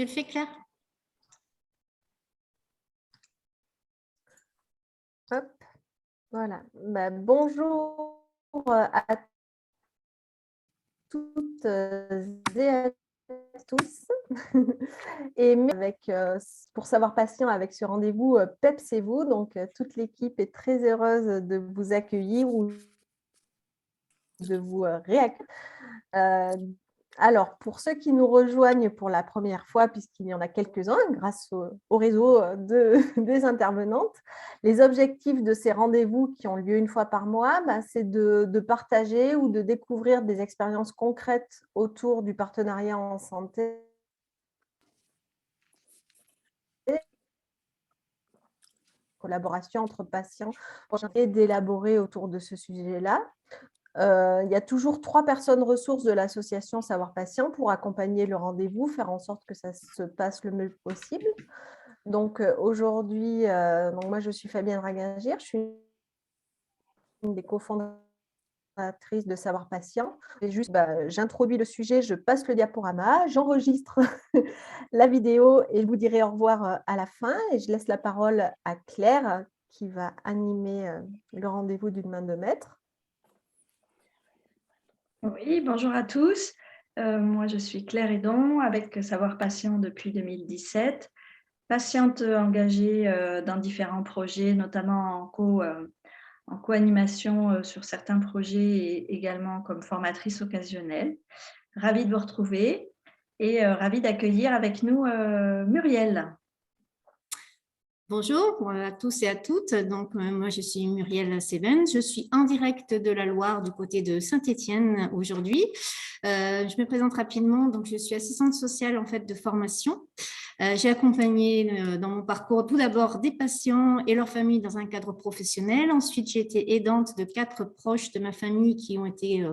Tu le fais, Claire? Hop, voilà. Bonjour à toutes et à tous. Et avec, pour Savoir Patient, avec ce rendez-vous PEPS et vous, donc toute l'équipe est très heureuse de vous accueillir ou de vous réaccueillir. Alors, pour ceux qui nous rejoignent pour la première fois, puisqu'il y en a quelques-uns grâce au réseau des intervenantes, les objectifs de ces rendez-vous qui ont lieu une fois par mois, c'est de partager ou de découvrir des expériences concrètes autour du partenariat en santé, collaboration entre patients et d'élaborer autour de ce sujet-là. Il y a toujours 3 personnes ressources de l'association Savoir Patient pour accompagner le rendez-vous, faire en sorte que ça se passe le mieux possible. Donc aujourd'hui, moi je suis Fabienne Ragingir, je suis une des cofondatrices de Savoir Patient. Et juste, j'introduis le sujet, je passe le diaporama, j'enregistre la vidéo et je vous dirai au revoir à la fin. Et je laisse la parole à Claire qui va animer le rendez-vous d'une main de maître. Oui, bonjour à tous. Moi, je suis Claire Hédon avec Savoir Patient depuis 2017. Patiente engagée dans différents projets, notamment en co-animation sur certains projets et également comme formatrice occasionnelle. Ravie de vous retrouver et ravie d'accueillir avec nous Muriel. Bonjour à tous et à toutes. Donc, moi, je suis Muriel Seven. Je suis en direct de la Loire du côté de Saint-Étienne aujourd'hui. Je me présente rapidement. Donc, je suis assistante sociale en fait de formation. J'ai accompagné dans mon parcours tout d'abord des patients et leurs familles dans un cadre professionnel. Ensuite, j'ai été aidante de 4 proches de ma famille qui ont été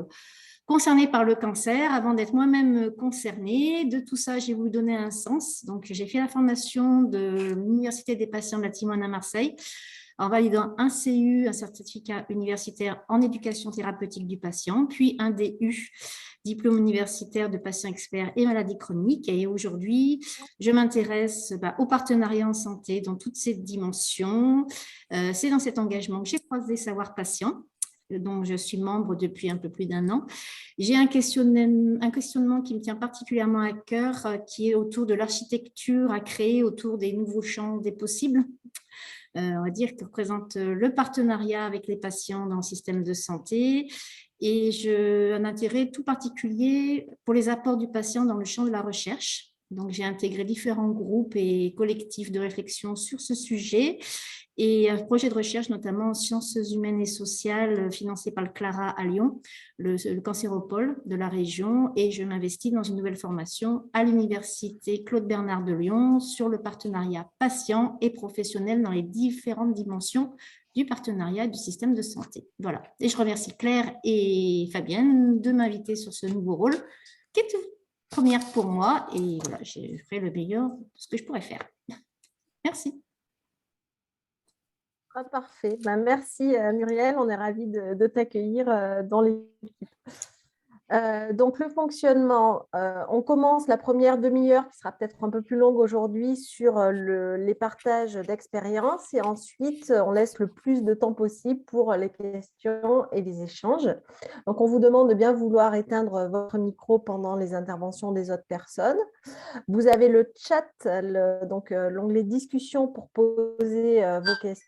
concernée par le cancer avant d'être moi-même concernée. De tout ça, j'ai voulu donner un sens. Donc, j'ai fait la formation de l'Université des patients de la Timone à Marseille en validant un CU, un certificat universitaire en éducation thérapeutique du patient, puis un DU, diplôme universitaire de patient expert et maladies chroniques. Et aujourd'hui, je m'intéresse au partenariat en santé dans toutes ses dimensions. C'est dans cet engagement que j'ai croisé Savoir Patient, dont je suis membre depuis un peu plus d'1 an. J'ai un questionnement qui me tient particulièrement à cœur, qui est autour de l'architecture à créer autour des nouveaux champs des possibles. On va dire que représente le partenariat avec les patients dans le système de santé. Et j'ai un intérêt tout particulier pour les apports du patient dans le champ de la recherche. Donc, j'ai intégré différents groupes et collectifs de réflexion sur ce sujet et un projet de recherche, notamment en sciences humaines et sociales, financé par le CLARA à Lyon, le cancéropole de la région. Et je m'investis dans une nouvelle formation à l'université Claude Bernard de Lyon sur le partenariat patient et professionnel dans les différentes dimensions du partenariat du système de santé. Voilà. Et je remercie Claire et Fabienne de m'inviter sur ce nouveau rôle qui est une première pour moi. Et voilà, je ferai le meilleur de ce que je pourrais faire. Merci. Ah, parfait. Merci Muriel, on est ravis de t'accueillir dans l'équipe. Donc le fonctionnement, on commence la première demi-heure qui sera peut-être un peu plus longue aujourd'hui sur les partages d'expériences et ensuite on laisse le plus de temps possible pour les questions et les échanges. Donc on vous demande de bien vouloir éteindre votre micro pendant les interventions des autres personnes. Vous avez le chat, donc l'onglet discussion pour poser vos questions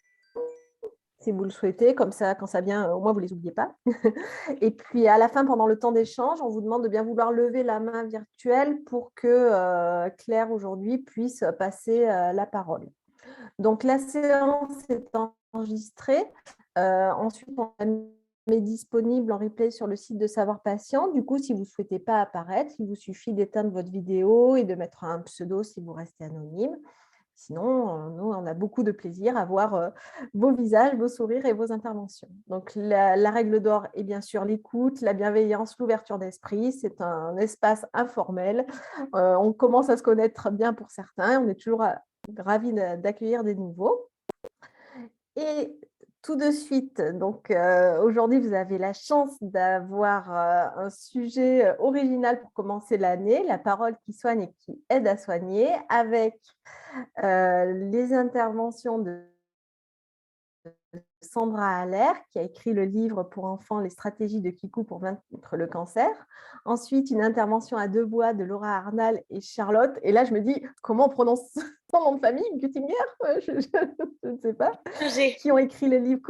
si vous le souhaitez, comme ça, quand ça vient, au moins vous ne les oubliez pas. Et puis à la fin, pendant le temps d'échange, on vous demande de bien vouloir lever la main virtuelle pour que Claire aujourd'hui puisse passer la parole. Donc la séance est enregistrée. Ensuite, on la met disponible en replay sur le site de Savoir Patient. Du coup, si vous ne souhaitez pas apparaître, il vous suffit d'éteindre votre vidéo et de mettre un pseudo si vous restez anonyme. Sinon, nous, on a beaucoup de plaisir à voir vos visages, vos sourires et vos interventions. Donc, la règle d'or est bien sûr l'écoute, la bienveillance, l'ouverture d'esprit. C'est un espace informel. On commence à se connaître bien pour certains. On est toujours ravis d'accueillir des nouveaux. Et tout de suite. Donc, aujourd'hui, vous avez la chance d'avoir un sujet original pour commencer l'année, la parole qui soigne et qui aide à soigner, avec les interventions de Sandra Haller, qui a écrit le livre pour enfants Les stratégies de Kikou pour vaincre le cancer. Ensuite, une intervention à deux voix de Laura Arnal et Charlotte. Et là, je me dis, comment on prononce son nom de famille? Guttinger? Je ne sais pas. Qui ont écrit le livre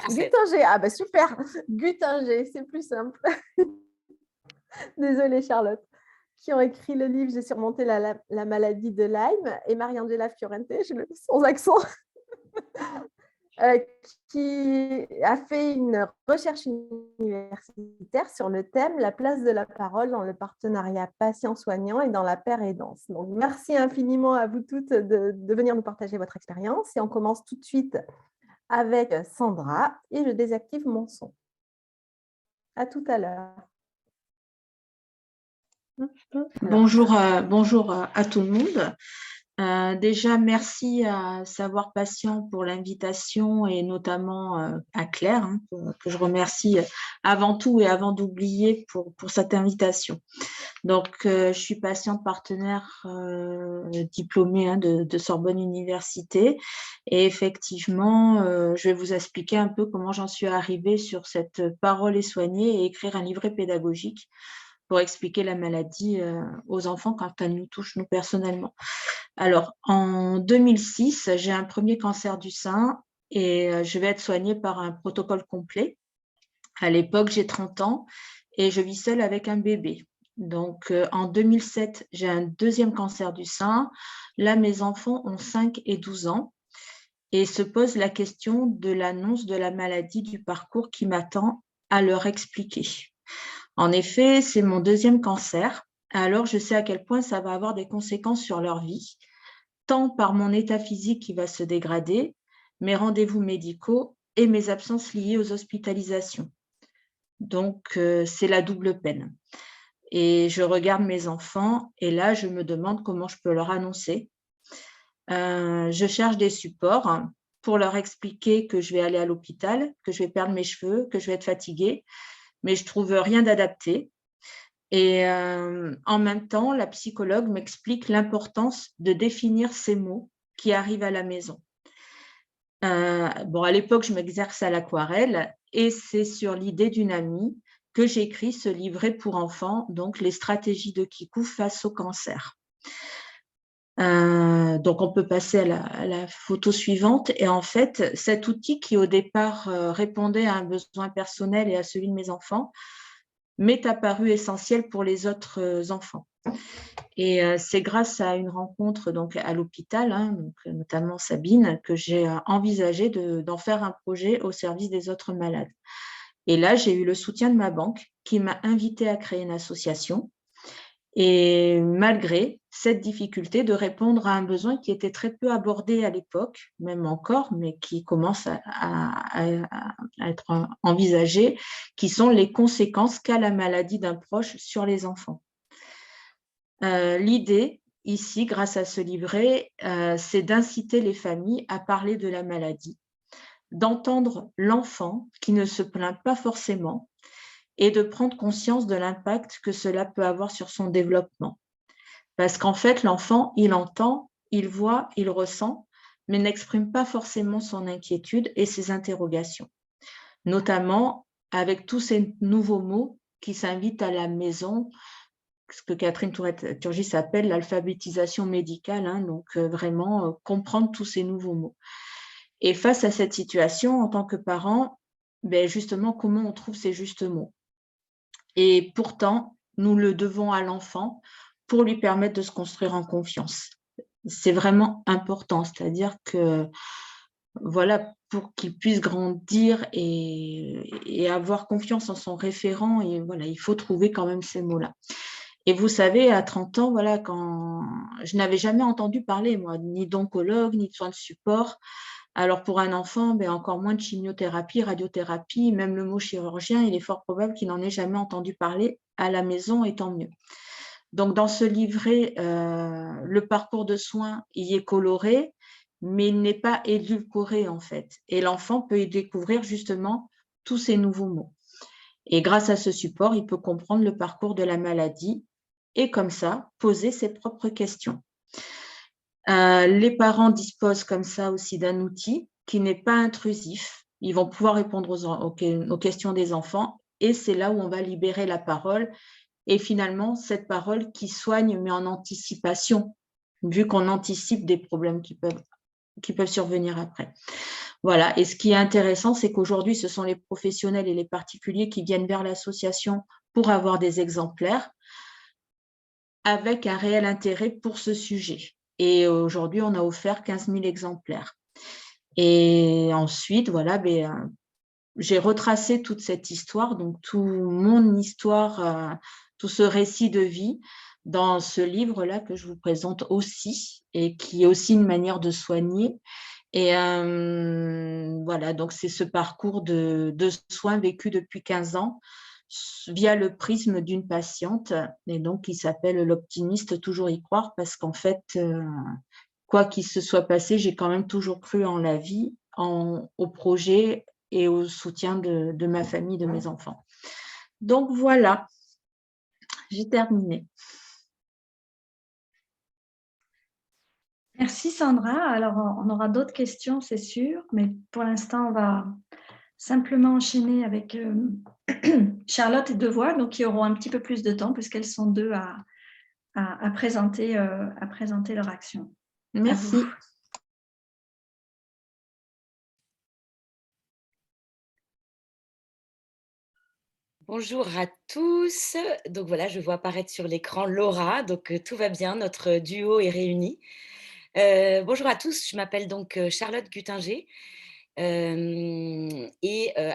Guttinger. Ah bah super, Guttinger, c'est plus simple. Désolée Charlotte. Qui ont écrit le livre J'ai surmonté la maladie de Lyme, et Mariangela Fiorente, sans accent. Qui a fait une recherche universitaire sur le thème « La place de la parole dans le partenariat patient-soignant et dans la paire-aidance ». Donc, merci infiniment à vous toutes de venir nous partager votre expérience. Et on commence tout de suite avec Sandra et je désactive mon son. À tout à l'heure. Bonjour à tout le monde. Déjà, merci à Savoir Patient pour l'invitation et notamment à Claire, que je remercie avant tout et avant d'oublier pour cette invitation. Donc, je suis patiente partenaire diplômée de Sorbonne Université et effectivement, je vais vous expliquer un peu comment j'en suis arrivée sur cette parole et soignée et écrire un livret pédagogique pour expliquer la maladie aux enfants quand elle nous touche, nous, personnellement. Alors, en 2006, j'ai un premier cancer du sein et je vais être soignée par un protocole complet. À l'époque, j'ai 30 ans et je vis seule avec un bébé. Donc, en 2007, j'ai un deuxième cancer du sein. Là, mes enfants ont 5 et 12 ans et se pose la question de l'annonce de la maladie, du parcours qui m'attend à leur expliquer. En effet, c'est mon deuxième cancer, alors je sais à quel point ça va avoir des conséquences sur leur vie, tant par mon état physique qui va se dégrader, mes rendez-vous médicaux et mes absences liées aux hospitalisations. Donc, c'est la double peine. Et je regarde mes enfants et là, je me demande comment je peux leur annoncer. Je cherche des supports pour leur expliquer que je vais aller à l'hôpital, que je vais perdre mes cheveux, que je vais être fatiguée, mais je ne trouve rien d'adapté. Et en même temps, la psychologue m'explique l'importance de définir ces mots qui arrivent à la maison. À l'époque, je m'exerce à l'aquarelle et c'est sur l'idée d'une amie que j'écris ce livret pour enfants, donc les stratégies de Kikou face au cancer. Donc, on peut passer à la photo suivante. Et en fait, cet outil qui, au départ, répondait à un besoin personnel et à celui de mes enfants, m'est apparu essentiel pour les autres enfants. Et c'est grâce à une rencontre donc, à l'hôpital, notamment Sabine, que j'ai envisagé d'en faire un projet au service des autres malades. Et là, j'ai eu le soutien de ma banque qui m'a invitée à créer une association. Et malgré cette difficulté de répondre à un besoin qui était très peu abordé à l'époque, même encore, mais qui commence à être envisagé, qui sont les conséquences qu'a la maladie d'un proche sur les enfants. L'idée, ici, grâce à ce livret, c'est d'inciter les familles à parler de la maladie, d'entendre l'enfant qui ne se plaint pas forcément, et de prendre conscience de l'impact que cela peut avoir sur son développement. Parce qu'en fait, l'enfant, il entend, il voit, il ressent, mais n'exprime pas forcément son inquiétude et ses interrogations, notamment avec tous ces nouveaux mots qui s'invitent à la maison, ce que Catherine Tourette-Turgis appelle l'alphabétisation médicale, donc vraiment comprendre tous ces nouveaux mots. Et face à cette situation, en tant que parent, justement, comment on trouve ces justes mots? Et pourtant, nous le devons à l'enfant pour lui permettre de se construire en confiance. C'est vraiment important, c'est-à-dire que, voilà, pour qu'il puisse grandir et avoir confiance en son référent, et voilà, il faut trouver quand même ces mots-là. Et vous savez, à 30 ans, voilà, quand je n'avais jamais entendu parler, moi, ni d'oncologue, ni de soins de support. Alors, pour un enfant, encore moins de chimiothérapie, radiothérapie, même le mot chirurgien, il est fort probable qu'il n'en ait jamais entendu parler à la maison, et tant mieux. Donc, dans ce livret, le parcours de soins y est coloré, mais il n'est pas édulcoré en fait. Et l'enfant peut y découvrir justement tous ces nouveaux mots. Et grâce à ce support, il peut comprendre le parcours de la maladie et comme ça, poser ses propres questions. Les parents disposent comme ça aussi d'un outil qui n'est pas intrusif. Ils vont pouvoir répondre aux questions des enfants et c'est là où on va libérer la parole. Et finalement, cette parole qui soigne, mais en anticipation, vu qu'on anticipe des problèmes qui peuvent survenir après. Voilà. Et ce qui est intéressant, c'est qu'aujourd'hui, ce sont les professionnels et les particuliers qui viennent vers l'association pour avoir des exemplaires avec un réel intérêt pour ce sujet. Et aujourd'hui, on a offert 15 000 exemplaires. Et ensuite, voilà, j'ai retracé toute cette histoire, donc toute mon histoire, tout ce récit de vie dans ce livre-là que je vous présente aussi et qui est aussi une manière de soigner. Et voilà, donc c'est ce parcours de soins vécu depuis 15 ans via le prisme d'une patiente et donc qui s'appelle l'optimiste, toujours y croire parce qu'en fait, quoi qu'il se soit passé, j'ai quand même toujours cru en la vie, au projet et au soutien de ma famille, de mes enfants. Donc voilà, j'ai terminé. Merci Sandra. Alors, on aura d'autres questions, c'est sûr, mais pour l'instant, on va simplement enchaîner avec Charlotte et Devoix, donc qui auront un petit peu plus de temps puisqu'elles sont deux à présenter leur action. Merci. Bonjour à tous. Donc voilà, je vois apparaître sur l'écran Laura. Donc tout va bien, notre duo est réuni. Bonjour à tous, je m'appelle donc Charlotte Gutinger.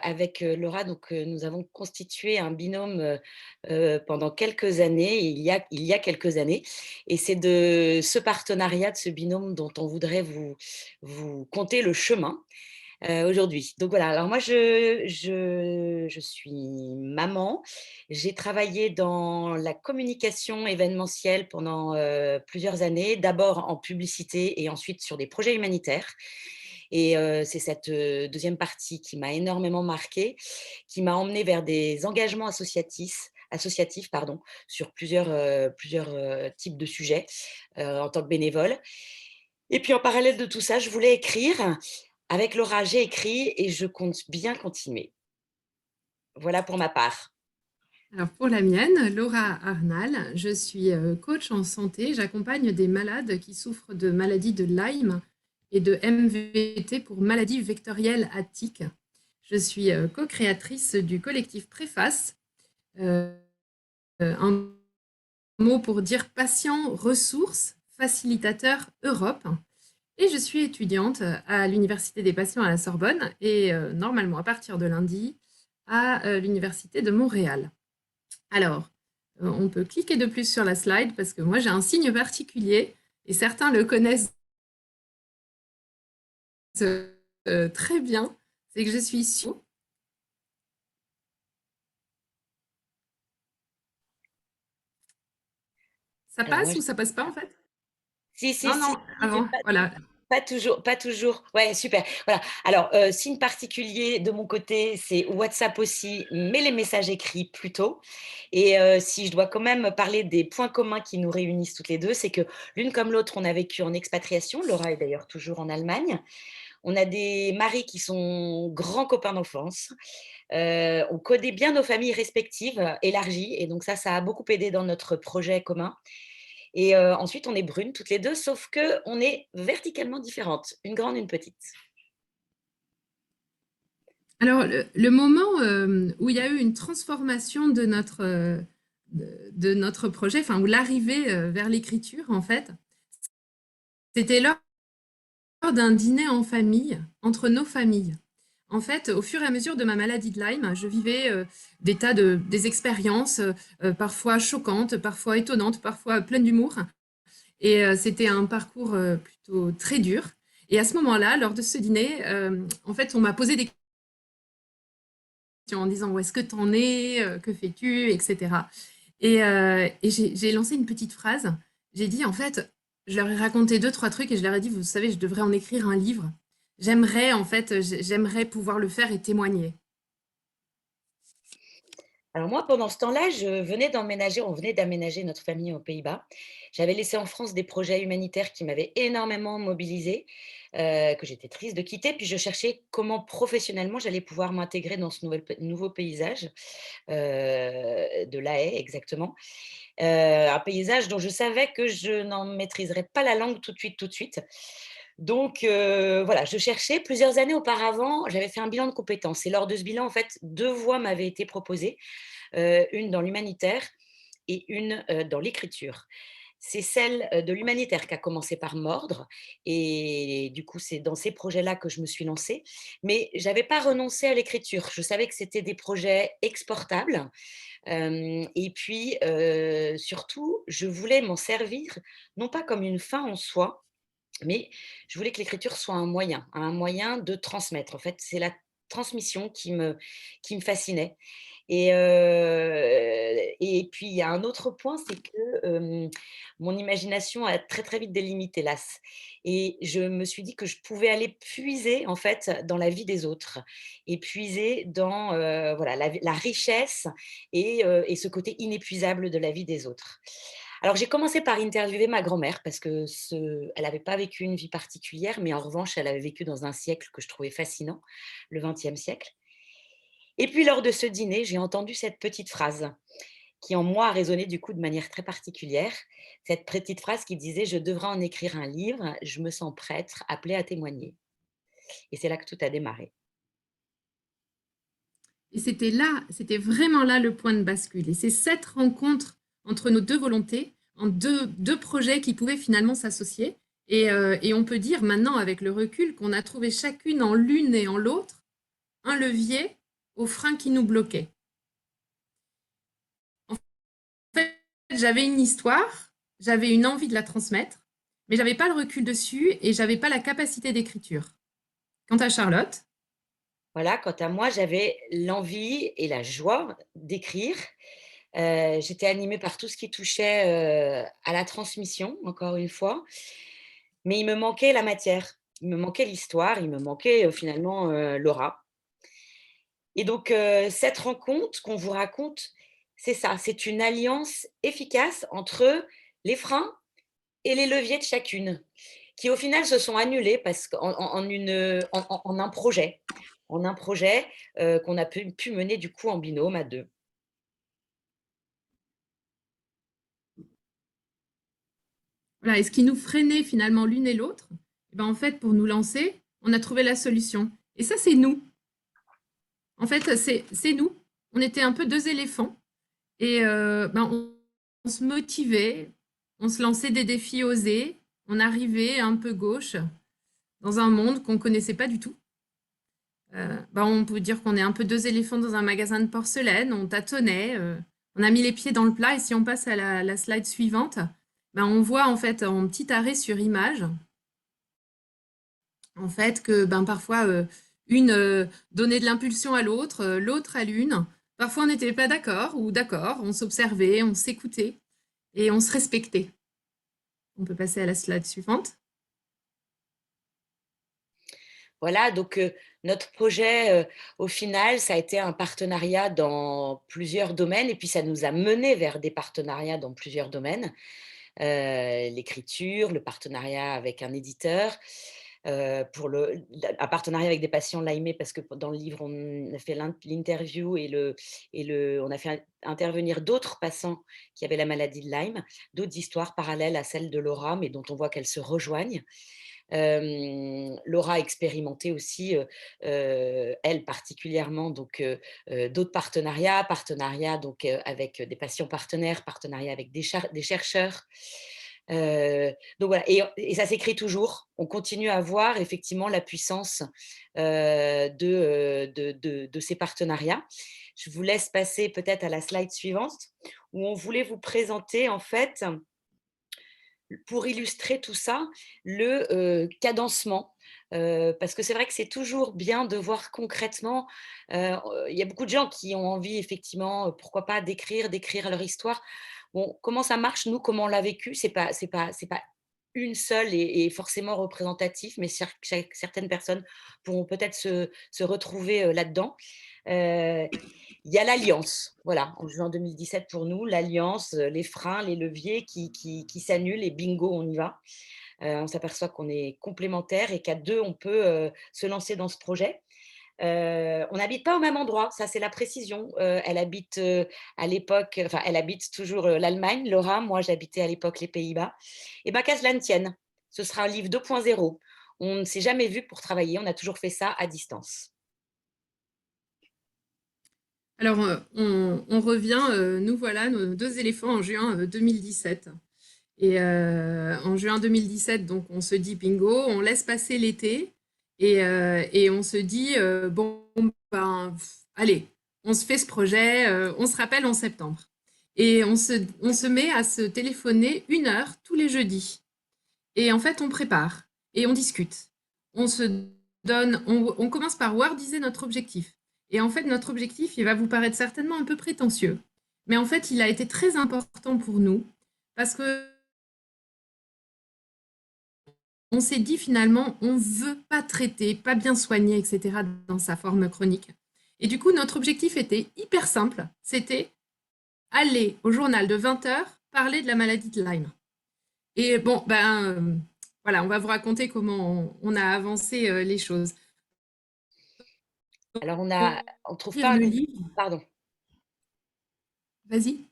Avec Laura, donc, nous avons constitué un binôme pendant quelques années, il y a quelques années. Et c'est de ce partenariat, de ce binôme dont on voudrait vous conter le chemin. Aujourd'hui. Donc voilà, alors moi je suis maman. J'ai travaillé dans la communication événementielle pendant plusieurs années, d'abord en publicité et ensuite sur des projets humanitaires. Et c'est cette deuxième partie qui m'a énormément marquée, qui m'a emmenée vers des engagements associatifs sur plusieurs types de sujets en tant que bénévole. Et puis en parallèle de tout ça, je voulais écrire. Avec Laura, j'ai écrit et je compte bien continuer. Voilà pour ma part. Alors pour la mienne, Laura Arnal, je suis coach en santé. J'accompagne des malades qui souffrent de maladies de Lyme et de MVT pour maladies vectorielles à tiques. Je suis co-créatrice du collectif Préface, un mot pour dire patient, ressources, facilitateur Europe. Et je suis étudiante à l'Université des patients à la Sorbonne et normalement à partir de lundi à l'Université de Montréal. Alors, on peut cliquer de plus sur la slide parce que moi j'ai un signe particulier et certains le connaissent très bien, c'est que je suis sûre. Ça passe ou ça passe pas en fait? Si, Non, avant, voilà. Pas toujours. Ouais, super. Voilà. Alors, signe particulier de mon côté, c'est WhatsApp aussi, mais les messages écrits plutôt. Et si je dois quand même parler des points communs qui nous réunissent toutes les deux, c'est que l'une comme l'autre, on a vécu en expatriation. Laura est d'ailleurs toujours en Allemagne. On a des maris qui sont grands copains d'enfance. On connaît bien nos familles respectives, élargies. Et donc ça a beaucoup aidé dans notre projet commun. Et ensuite, on est brunes toutes les deux, sauf qu'on est verticalement différentes, une grande, une petite. Alors, le moment où il y a eu une transformation de notre projet, enfin, où l'arrivée vers l'écriture, en fait, c'était lors d'un dîner en famille, entre nos familles. En fait, au fur et à mesure de ma maladie de Lyme, je vivais des expériences parfois choquantes, parfois étonnantes, parfois pleines d'humour. Et c'était un parcours plutôt très dur. Et à ce moment-là, lors de ce dîner, en fait, on m'a posé des questions en disant où est-ce que tu en es, que fais-tu, etc. Et j'ai lancé une petite phrase. J'ai dit, en fait, je leur ai raconté 2-3 trucs et je leur ai dit, vous savez, je devrais en écrire un livre. J'aimerais, en fait, j'aimerais pouvoir le faire et témoigner. Alors moi, pendant ce temps-là, on venait d'aménager notre famille aux Pays-Bas. J'avais laissé en France des projets humanitaires qui m'avaient énormément mobilisée, que j'étais triste de quitter. Puis je cherchais comment professionnellement j'allais pouvoir m'intégrer dans ce nouveau paysage de La Haye, exactement. Un paysage dont je savais que je n'en maîtriserais pas la langue tout de suite, tout de suite. Donc voilà, je cherchais. Plusieurs années auparavant, j'avais fait un bilan de compétences. Et lors de ce bilan, en fait, 2 voies m'avaient été proposées, une dans l'humanitaire et une dans l'écriture. C'est celle de l'humanitaire qui a commencé par mordre. Et du coup, c'est dans ces projets-là que je me suis lancée. Mais je n'avais pas renoncé à l'écriture. Je savais que c'était des projets exportables. Et puis, surtout, je voulais m'en servir, non pas comme une fin en soi, mais je voulais que l'écriture soit un moyen de transmettre. En fait, c'est la transmission qui me fascinait. Et puis, il y a un autre point, c'est que mon imagination a très, très vite des limites, hélas. Et je me suis dit que je pouvais aller puiser, en fait, dans la vie des autres et puiser dans voilà, la richesse et ce côté inépuisable de la vie des autres. Alors, j'ai commencé par interviewer ma grand-mère parce que elle n'avait pas vécu une vie particulière, mais en revanche, elle avait vécu dans un siècle que je trouvais fascinant, le XXe siècle. Et puis, lors de ce dîner, j'ai entendu cette petite phrase qui, en moi, a résonné du coup de manière très particulière. Cette petite phrase qui disait « Je devrais en écrire un livre, je me sens prêtre, appelée à témoigner ». Et c'est là que tout a démarré. Et c'était vraiment là le point de bascule. Et c'est cette rencontre entre nos 2 volontés, en deux projets qui pouvaient finalement s'associer. Et on peut dire maintenant, avec le recul, qu'on a trouvé chacune en l'une et en l'autre un levier au frein qui nous bloquait. En fait, j'avais une histoire, j'avais une envie de la transmettre, mais je n'avais pas le recul dessus et je n'avais pas la capacité d'écriture. Quant à Charlotte, Voilà, quant à moi, j'avais l'envie et la joie d'écrire. J'étais animée par tout ce qui touchait à la transmission, encore une fois, mais il me manquait la matière, il me manquait l'histoire, il me manquait finalement Laura. Et donc, cette rencontre qu'on vous raconte, c'est ça, c'est une alliance efficace entre les freins et les leviers de chacune, qui au final se sont annulés parce en un projet, qu'on a pu mener du coup en binôme à 2. voilà, et ce qui nous freinait finalement l'une et l'autre, eh ben en fait, pour nous lancer, on a trouvé la solution. Et ça, c'est nous. En fait, c'est nous. On était un peu 2 éléphants et on se motivait, on se lançait des défis osés, on arrivait un peu gauche dans un monde qu'on ne connaissait pas du tout. On peut dire qu'on est un peu 2 éléphants dans un magasin de porcelaine, on tâtonnait, on a mis les pieds dans le plat et si on passe à la slide suivante, on voit en fait en petit arrêt sur image en fait que parfois une donnait de l'impulsion à l'autre, l'autre à l'une. Parfois on n'était pas d'accord ou d'accord, on s'observait, on s'écoutait et on se respectait. On peut passer à la slide suivante. Voilà, donc notre projet, au final, ça a été un partenariat dans plusieurs domaines et puis ça nous a menés vers des partenariats dans plusieurs domaines. L'écriture, le partenariat avec un éditeur, un partenariat avec des patients Lyme parce que dans le livre, on a fait l'interview on a fait intervenir d'autres patients qui avaient la maladie de Lyme, d'autres histoires parallèles à celle de Laura, mais dont on voit qu'elles se rejoignent. Laura a expérimenté aussi, elle particulièrement, donc d'autres partenariats donc, avec des patients partenaires, partenariats avec des chercheurs. Donc voilà, et ça s'écrit toujours. On continue à voir effectivement la puissance de ces partenariats. Je vous laisse passer peut-être à la slide suivante, où on voulait vous présenter en fait, pour illustrer tout ça, le cadencement. Parce que c'est vrai que c'est toujours bien de voir concrètement. Il y a beaucoup de gens qui ont envie, effectivement, pourquoi pas, d'écrire leur histoire. Bon, comment ça marche, nous, comment on l'a vécu, c'est pas une seule est forcément représentative, mais certaines personnes pourront peut-être se retrouver là-dedans. Il y a l'alliance, voilà, en juin 2017 pour nous, l'alliance, les freins, les leviers qui s'annulent et bingo, on y va. On s'aperçoit qu'on est complémentaires et qu'à deux, on peut se lancer dans ce projet. On n'habite pas au même endroit, ça c'est la précision. Elle habite à l'époque, enfin elle habite toujours l'Allemagne, Laura, moi j'habitais à l'époque les Pays-Bas. Et bien qu'à cela ne tienne, ce sera un livre 2.0. On ne s'est jamais vu pour travailler, on a toujours fait ça à distance. Alors, on revient, nous voilà, nos 2 éléphants en juin 2017. Et en juin 2017, donc on se dit bingo, on laisse passer l'été et on se dit bon, ben, allez, on se fait ce projet, on se rappelle en septembre. Et on se met à se téléphoner 1 heure tous les jeudis. Et en fait, on prépare et on discute. On se donne, on commence par wordiser notre objectif. Et en fait, notre objectif, il va vous paraître certainement un peu prétentieux. Mais en fait, il a été très important pour nous parce que on s'est dit finalement, on ne veut pas traiter, pas bien soigner, etc. dans sa forme chronique. Et du coup, notre objectif était hyper simple. C'était aller au journal de 20 heures parler de la maladie de Lyme. Et bon, voilà, on va vous raconter comment on a avancé les choses. Alors on trouve Lire pas, le livre. pardon. Vas-y.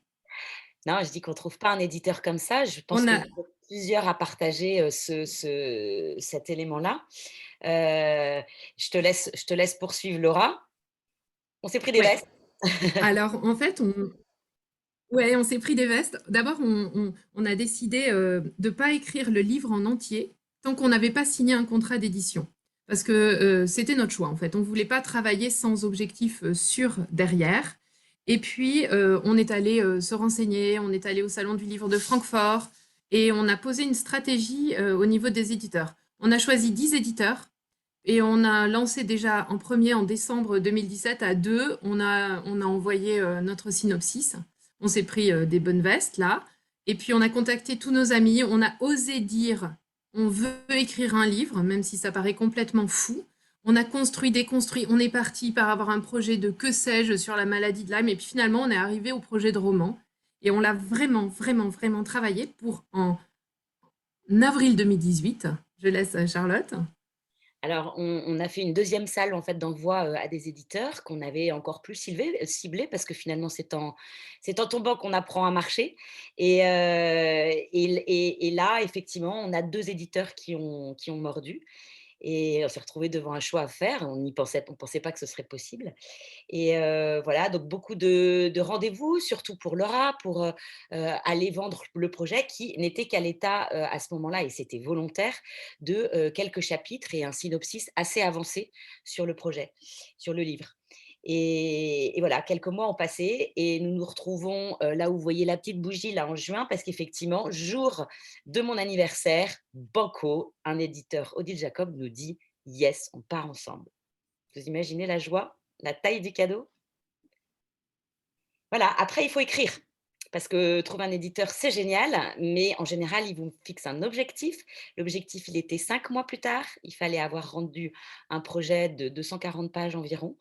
Non, je dis qu'on ne trouve pas un éditeur comme ça. Je pense On que a, vous êtes plusieurs à partager cet élément-là. Je te laisse poursuivre, Laura. On s'est pris des ouais. vestes. Alors, en fait, ouais, on s'est pris des vestes. D'abord, on a décidé de ne pas écrire le livre en entier tant qu'on n'avait pas signé un contrat d'édition. Parce que c'était notre choix, en fait. On ne voulait pas travailler sans objectif sûr derrière. Et puis, on est allé se renseigner, on est allé au Salon du Livre de Francfort et on a posé une stratégie au niveau des éditeurs. On a choisi 10 éditeurs et on a lancé déjà en premier en décembre 2017 à 2. On a envoyé notre synopsis. On s'est pris des bonnes vestes là. Et puis on a contacté tous nos amis. On a osé dire on veut écrire un livre, même si ça paraît complètement fou. On a construit, déconstruit. On est parti par avoir un projet de que sais-je sur la maladie de Lyme. Et puis finalement, on est arrivé au projet de roman. Et on l'a vraiment, vraiment, vraiment travaillé pour en avril 2018. Je laisse Charlotte. Alors, on a fait une deuxième salle en fait d'envoi à des éditeurs qu'on avait encore plus ciblés parce que finalement c'est en tombant qu'on apprend à marcher et là effectivement on a 2 éditeurs qui ont mordu et on s'est retrouvés devant un choix à faire. On pensait pas que ce serait possible. Et voilà, donc beaucoup de rendez-vous, surtout pour Laura, pour aller vendre le projet qui n'était qu'à l'état à ce moment-là, et c'était volontaire, de quelques chapitres et un synopsis assez avancé sur le projet, sur le livre. Et voilà, quelques mois ont passé et nous nous retrouvons là où vous voyez la petite bougie, là en juin, parce qu'effectivement, jour de mon anniversaire, banco, un éditeur, Odile Jacob, nous dit « Yes, on part ensemble ». Vous imaginez la joie, la taille du cadeau? Voilà, après il faut écrire parce que trouver un éditeur, c'est génial, mais en général, ils vous fixent un objectif. L'objectif, il était 5 mois plus tard. Il fallait avoir rendu un projet de 240 pages environ.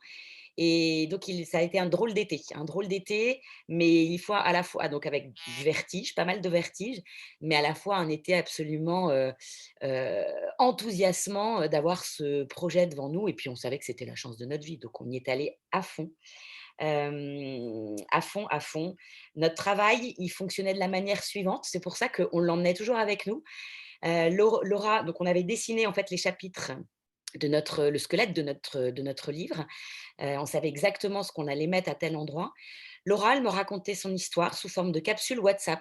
Et donc, ça a été un drôle d'été, mais il faut à la fois, donc avec du vertige, pas mal de vertige, mais à la fois un été absolument enthousiasmant d'avoir ce projet devant nous. Et puis, on savait que c'était la chance de notre vie, donc on y est allé à fond. À fond, à fond. Notre travail, il fonctionnait de la manière suivante. C'est pour ça qu'on l'emmenait toujours avec nous. Laura, donc on avait dessiné en fait les chapitres le squelette de notre livre. On savait exactement ce qu'on allait mettre à tel endroit. Laura, elle me racontait son histoire sous forme de capsules WhatsApp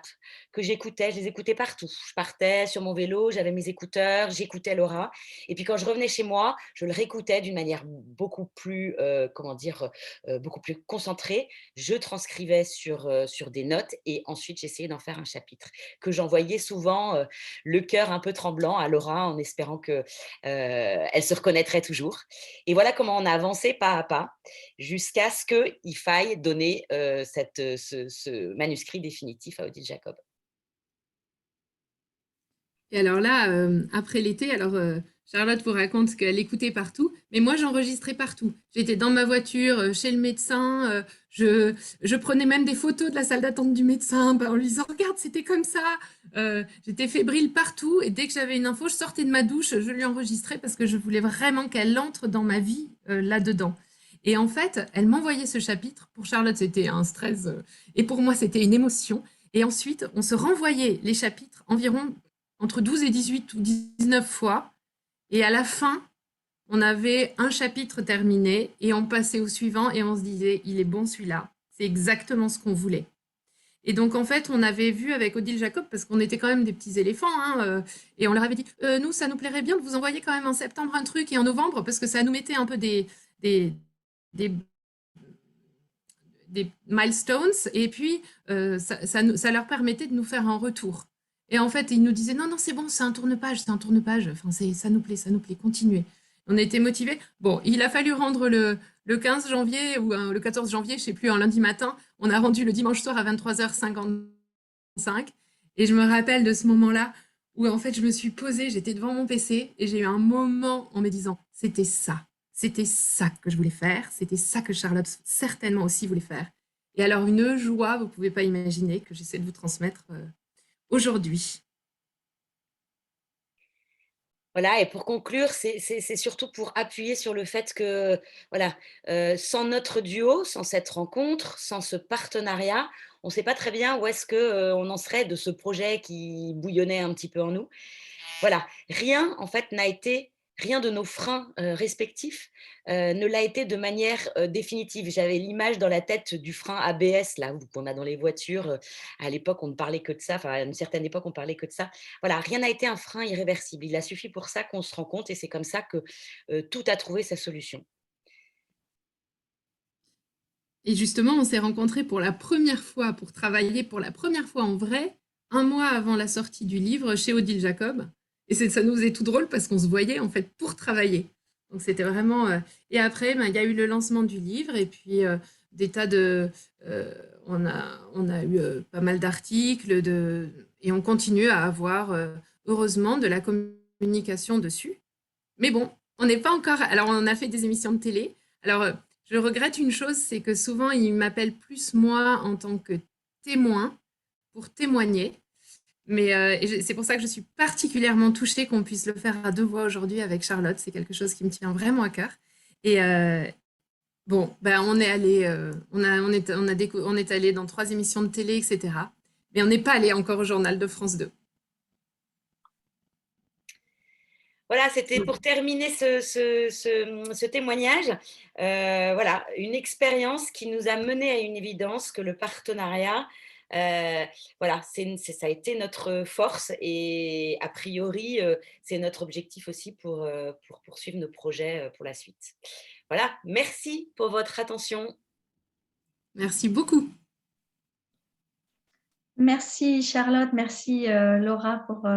que j'écoutais. Je les écoutais partout. Je partais sur mon vélo, j'avais mes écouteurs, j'écoutais Laura. Et puis quand je revenais chez moi, je le réécoutais d'une manière beaucoup plus, beaucoup plus concentrée. Je transcrivais sur des notes et ensuite j'essayais d'en faire un chapitre que j'envoyais souvent le cœur un peu tremblant à Laura en espérant que elle se reconnaîtrait toujours. Et voilà comment on a avancé pas à pas jusqu'à ce qu'il faille donner ce manuscrit définitif à Odile Jacob. Et alors là, après l'été, Charlotte vous raconte qu'elle écoutait partout, mais moi j'enregistrais partout. J'étais dans ma voiture, chez le médecin, je prenais même des photos de la salle d'attente du médecin en lui disant regarde, c'était comme ça. J'étais fébrile partout et dès que j'avais une info, je sortais de ma douche, je lui enregistrais parce que je voulais vraiment qu'elle entre dans ma vie là-dedans. Et en fait, elle m'envoyait ce chapitre. Pour Charlotte, c'était un stress et pour moi, c'était une émotion. Et ensuite, on se renvoyait les chapitres environ entre 12 et 18 ou 19 fois. Et à la fin, on avait un chapitre terminé et on passait au suivant et on se disait, il est bon celui-là. C'est exactement ce qu'on voulait. Et donc, en fait, on avait vu avec Odile Jacob, parce qu'on était quand même des petits éléphants, hein, et on leur avait dit, nous, ça nous plairait bien de vous envoyer quand même en septembre un truc et en novembre, parce que ça nous mettait un peu des, des milestones, et puis ça leur permettait de nous faire un retour. Et en fait, ils nous disaient, non, non, c'est bon, c'est un tourne-page, enfin, ça nous plaît, continuez. On était motivés. Bon, il a fallu rendre le 15 janvier ou le 14 janvier, je ne sais plus, un lundi matin. On a rendu le dimanche soir à 23h55. Et je me rappelle de ce moment-là où en fait, je me suis posée, j'étais devant mon PC et j'ai eu un moment en me disant, c'était ça que je voulais faire, c'était ça que Charlotte certainement aussi voulait faire. Et alors une joie, vous ne pouvez pas imaginer, que j'essaie de vous transmettre aujourd'hui. Voilà, et pour conclure, c'est surtout pour appuyer sur le fait que, voilà, sans notre duo, sans cette rencontre, sans ce partenariat, on ne sait pas très bien où est-ce qu'on en serait de ce projet qui bouillonnait un petit peu en nous. Voilà, rien de nos freins respectifs ne l'a été de manière définitive. J'avais l'image dans la tête du frein ABS là qu'on a dans les voitures. À l'époque, on ne parlait que de ça. Enfin, à une certaine époque, on parlait que de ça. Voilà, rien n'a été un frein irréversible. Il a suffi pour ça qu'on se rend compte, et c'est comme ça que tout a trouvé sa solution. Et justement, on s'est rencontrés pour la première fois, pour travailler pour la première fois en vrai, un mois avant la sortie du livre chez Odile Jacob. Et ça nous faisait tout drôle parce qu'on se voyait en fait pour travailler. Donc c'était vraiment. Et après, il y a eu le lancement du livre et puis des tas de. On a eu pas mal d'articles et on continue à avoir heureusement de la communication dessus. Mais bon, on n'est pas encore. Alors on a fait des émissions de télé. Alors je regrette une chose, c'est que souvent, ils m'appellent plus moi en tant que témoin pour témoigner. Mais c'est pour ça que je suis particulièrement touchée qu'on puisse le faire à deux voix aujourd'hui avec Charlotte. C'est quelque chose qui me tient vraiment à cœur. Et bon, ben, on est allé, on est allé dans 3 émissions de télé, etc. Mais on n'est pas allé encore au journal de France 2. Voilà, c'était pour terminer ce témoignage. Voilà, une expérience qui nous a mené à une évidence que le partenariat, voilà, ça a été notre force, et a priori, c'est notre objectif aussi pour poursuivre nos projets pour la suite. Voilà, merci pour votre attention. Merci beaucoup. Merci Charlotte, merci Laura pour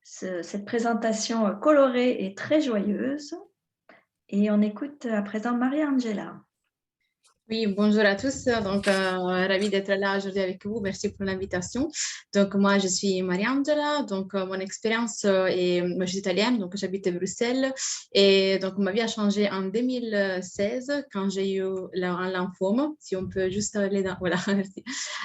cette présentation colorée et très joyeuse. Et on écoute à présent Maria-Angela. Oui, bonjour à tous. Donc, ravie d'être là aujourd'hui avec vous. Merci pour l'invitation. Donc, moi, je suis Maria-Angela. Donc, mon expérience est, moi, je suis italienne, donc j'habite à Bruxelles. Et donc, ma vie a changé en 2016 quand j'ai eu un lymphome. Si on peut juste aller dans, voilà, merci.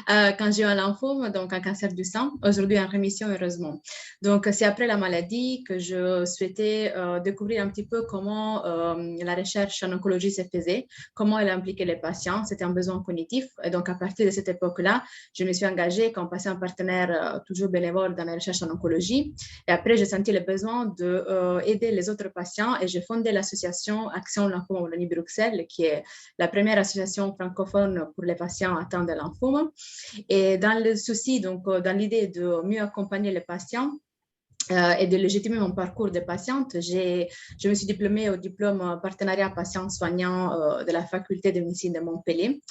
Quand j'ai eu un lymphome, donc un cancer du sein, aujourd'hui en rémission, heureusement. Donc, c'est après la maladie que je souhaitais découvrir un petit peu comment la recherche en oncologie se faisait, comment elle impliquait les patients. C'était un besoin cognitif. Et donc, à partir de cette époque-là, je me suis engagée comme patient partenaire toujours bénévole dans la recherche en oncologie. Et après, j'ai senti le besoin d'aider les autres patients et j'ai fondé l'association Action Lymphome Wallonie-Bruxelles, qui est la première association francophone pour les patients atteints de lymphome. Et dans le souci, donc, dans l'idée de mieux accompagner les patients, et de légitimer mon parcours de patiente, je me suis diplômée au diplôme partenariat patient soignant de la faculté de médecine de Montpellier.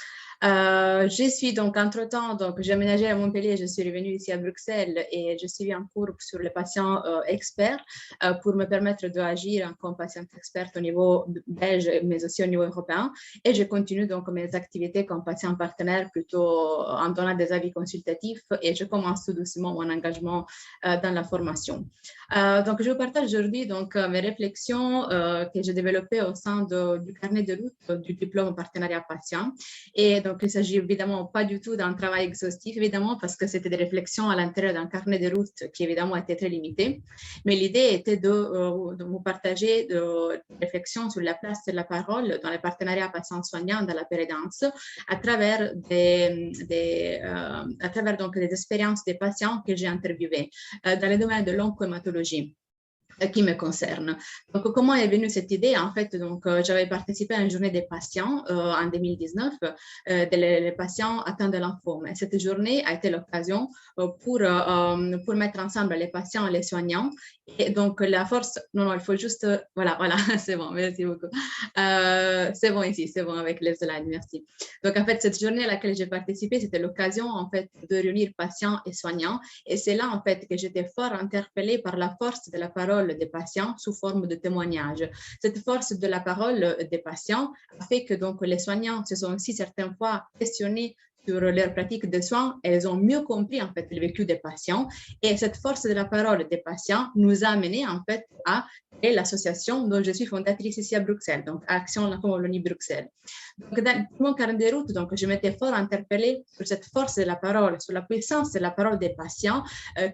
Je suis donc, entre-temps, j'ai aménagé à Montpellier, je suis revenue ici à Bruxelles et je suis en cours sur les patients experts pour me permettre d'agir comme patiente experte au niveau belge, mais aussi au niveau européen. Et je continue donc mes activités comme patient partenaire, plutôt en donnant des avis consultatifs, et je commence tout doucement mon engagement dans la formation. Donc, je vous partage aujourd'hui mes réflexions que j'ai développées au sein du carnet de route du diplôme partenariat patient. Et donc, il ne s'agit évidemment pas du tout d'un travail exhaustif, évidemment, parce que c'était des réflexions à l'intérieur d'un carnet de route qui, évidemment, était très limité. Mais l'idée était de vous partager des réflexions sur la place de la parole dans les partenariats patients-soignants dans la péridance à travers des expériences des patients que j'ai interviewés dans le domaine de l'oncohématologie qui me concerne. Donc, comment est venue cette idée? En fait, j'avais participé à une journée des patients en 2019, des patients atteints de lymphome. Et cette journée a été l'occasion pour mettre ensemble les patients et les soignants. Et donc, la force, non, il faut juste, voilà, c'est bon, merci beaucoup. C'est bon ici, c'est bon avec les slides, merci. Donc, en fait, cette journée à laquelle j'ai participé, c'était l'occasion, en fait, de réunir patients et soignants. Et c'est là, en fait, que j'étais fort interpellée par la force de la parole des patients sous forme de témoignages. Cette force de la parole des patients a fait que donc les soignants se sont aussi certaines fois questionnés sur leur pratique de soins, elles ont mieux compris en fait le vécu des patients, et cette force de la parole des patients nous a amené en fait à créer l'association dont je suis fondatrice ici à Bruxelles, donc Action Lymphome Bruxelles. Donc dans mon carnet de route, donc je m'étais fort interpellée sur cette force de la parole, sur la puissance de la parole des patients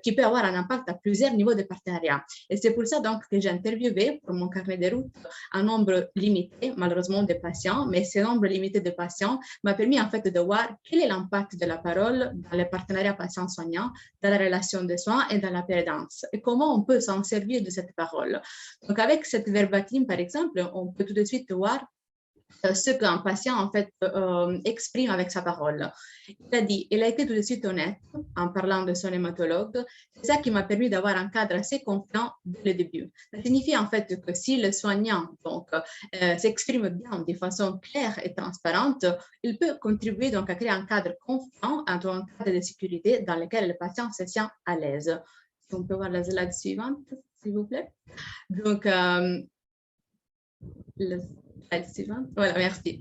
qui peut avoir un impact à plusieurs niveaux de partenariat. Et c'est pour ça donc que j'ai interviewé pour mon carnet de route un nombre limité, malheureusement, de patients, mais ce nombre limité de patients m'a permis en fait de voir quel est l'impact de la parole dans les partenariats patients-soignants, dans la relation de soins et dans la péridance, et comment on peut s'en servir de cette parole. Donc, avec cette verbatim, par exemple, on peut tout de suite voir ce qu'un patient en fait exprime avec sa parole. Il a dit, il a été tout de suite honnête en parlant de son hématologue. C'est ça qui m'a permis d'avoir un cadre assez confiant dès le début. Ça signifie en fait que si le soignant s'exprime bien de façon claire et transparente, il peut contribuer donc à créer un cadre confiant, un cadre de sécurité dans lequel le patient se sent à l'aise. Si on peut voir la slide suivante, s'il vous plaît. Donc, voilà, merci.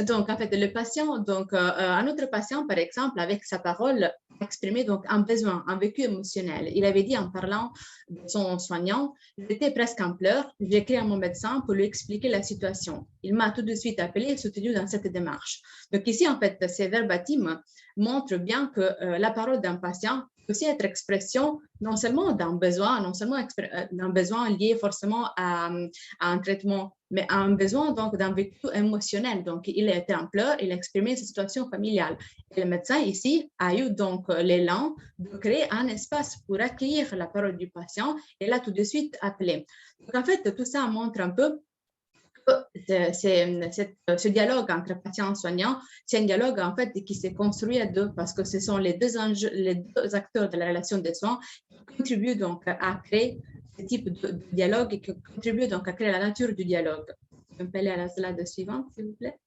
Donc, en fait, le patient, un autre patient, par exemple, avec sa parole, exprimé donc un besoin, un vécu émotionnel. Il avait dit en parlant de son soignant, j'étais presque en pleurs, j'ai écrit à mon médecin pour lui expliquer la situation. Il m'a tout de suite appelé et soutenu dans cette démarche. Donc ici, en fait, ces verbatim montrent bien que la parole d'un patient peut aussi être expression non seulement d'un besoin, non seulement d'un besoin lié forcément à un traitement, mais à un besoin donc d'un vécu émotionnel. Donc, il était en pleurs, il a exprimé sa situation familiale. Et le médecin ici a eu donc l'élan de créer un espace pour accueillir la parole du patient et l'a tout de suite appelé. Donc, en fait, tout ça montre un peu ce dialogue entre patient et soignant, c'est un dialogue en fait qui s'est construit à deux parce que ce sont les deux acteurs de la relation de soins qui contribuent donc à créer ce type de dialogue et qui contribuent donc à créer la nature du dialogue. On peut aller à la slide suivante, s'il vous plaît.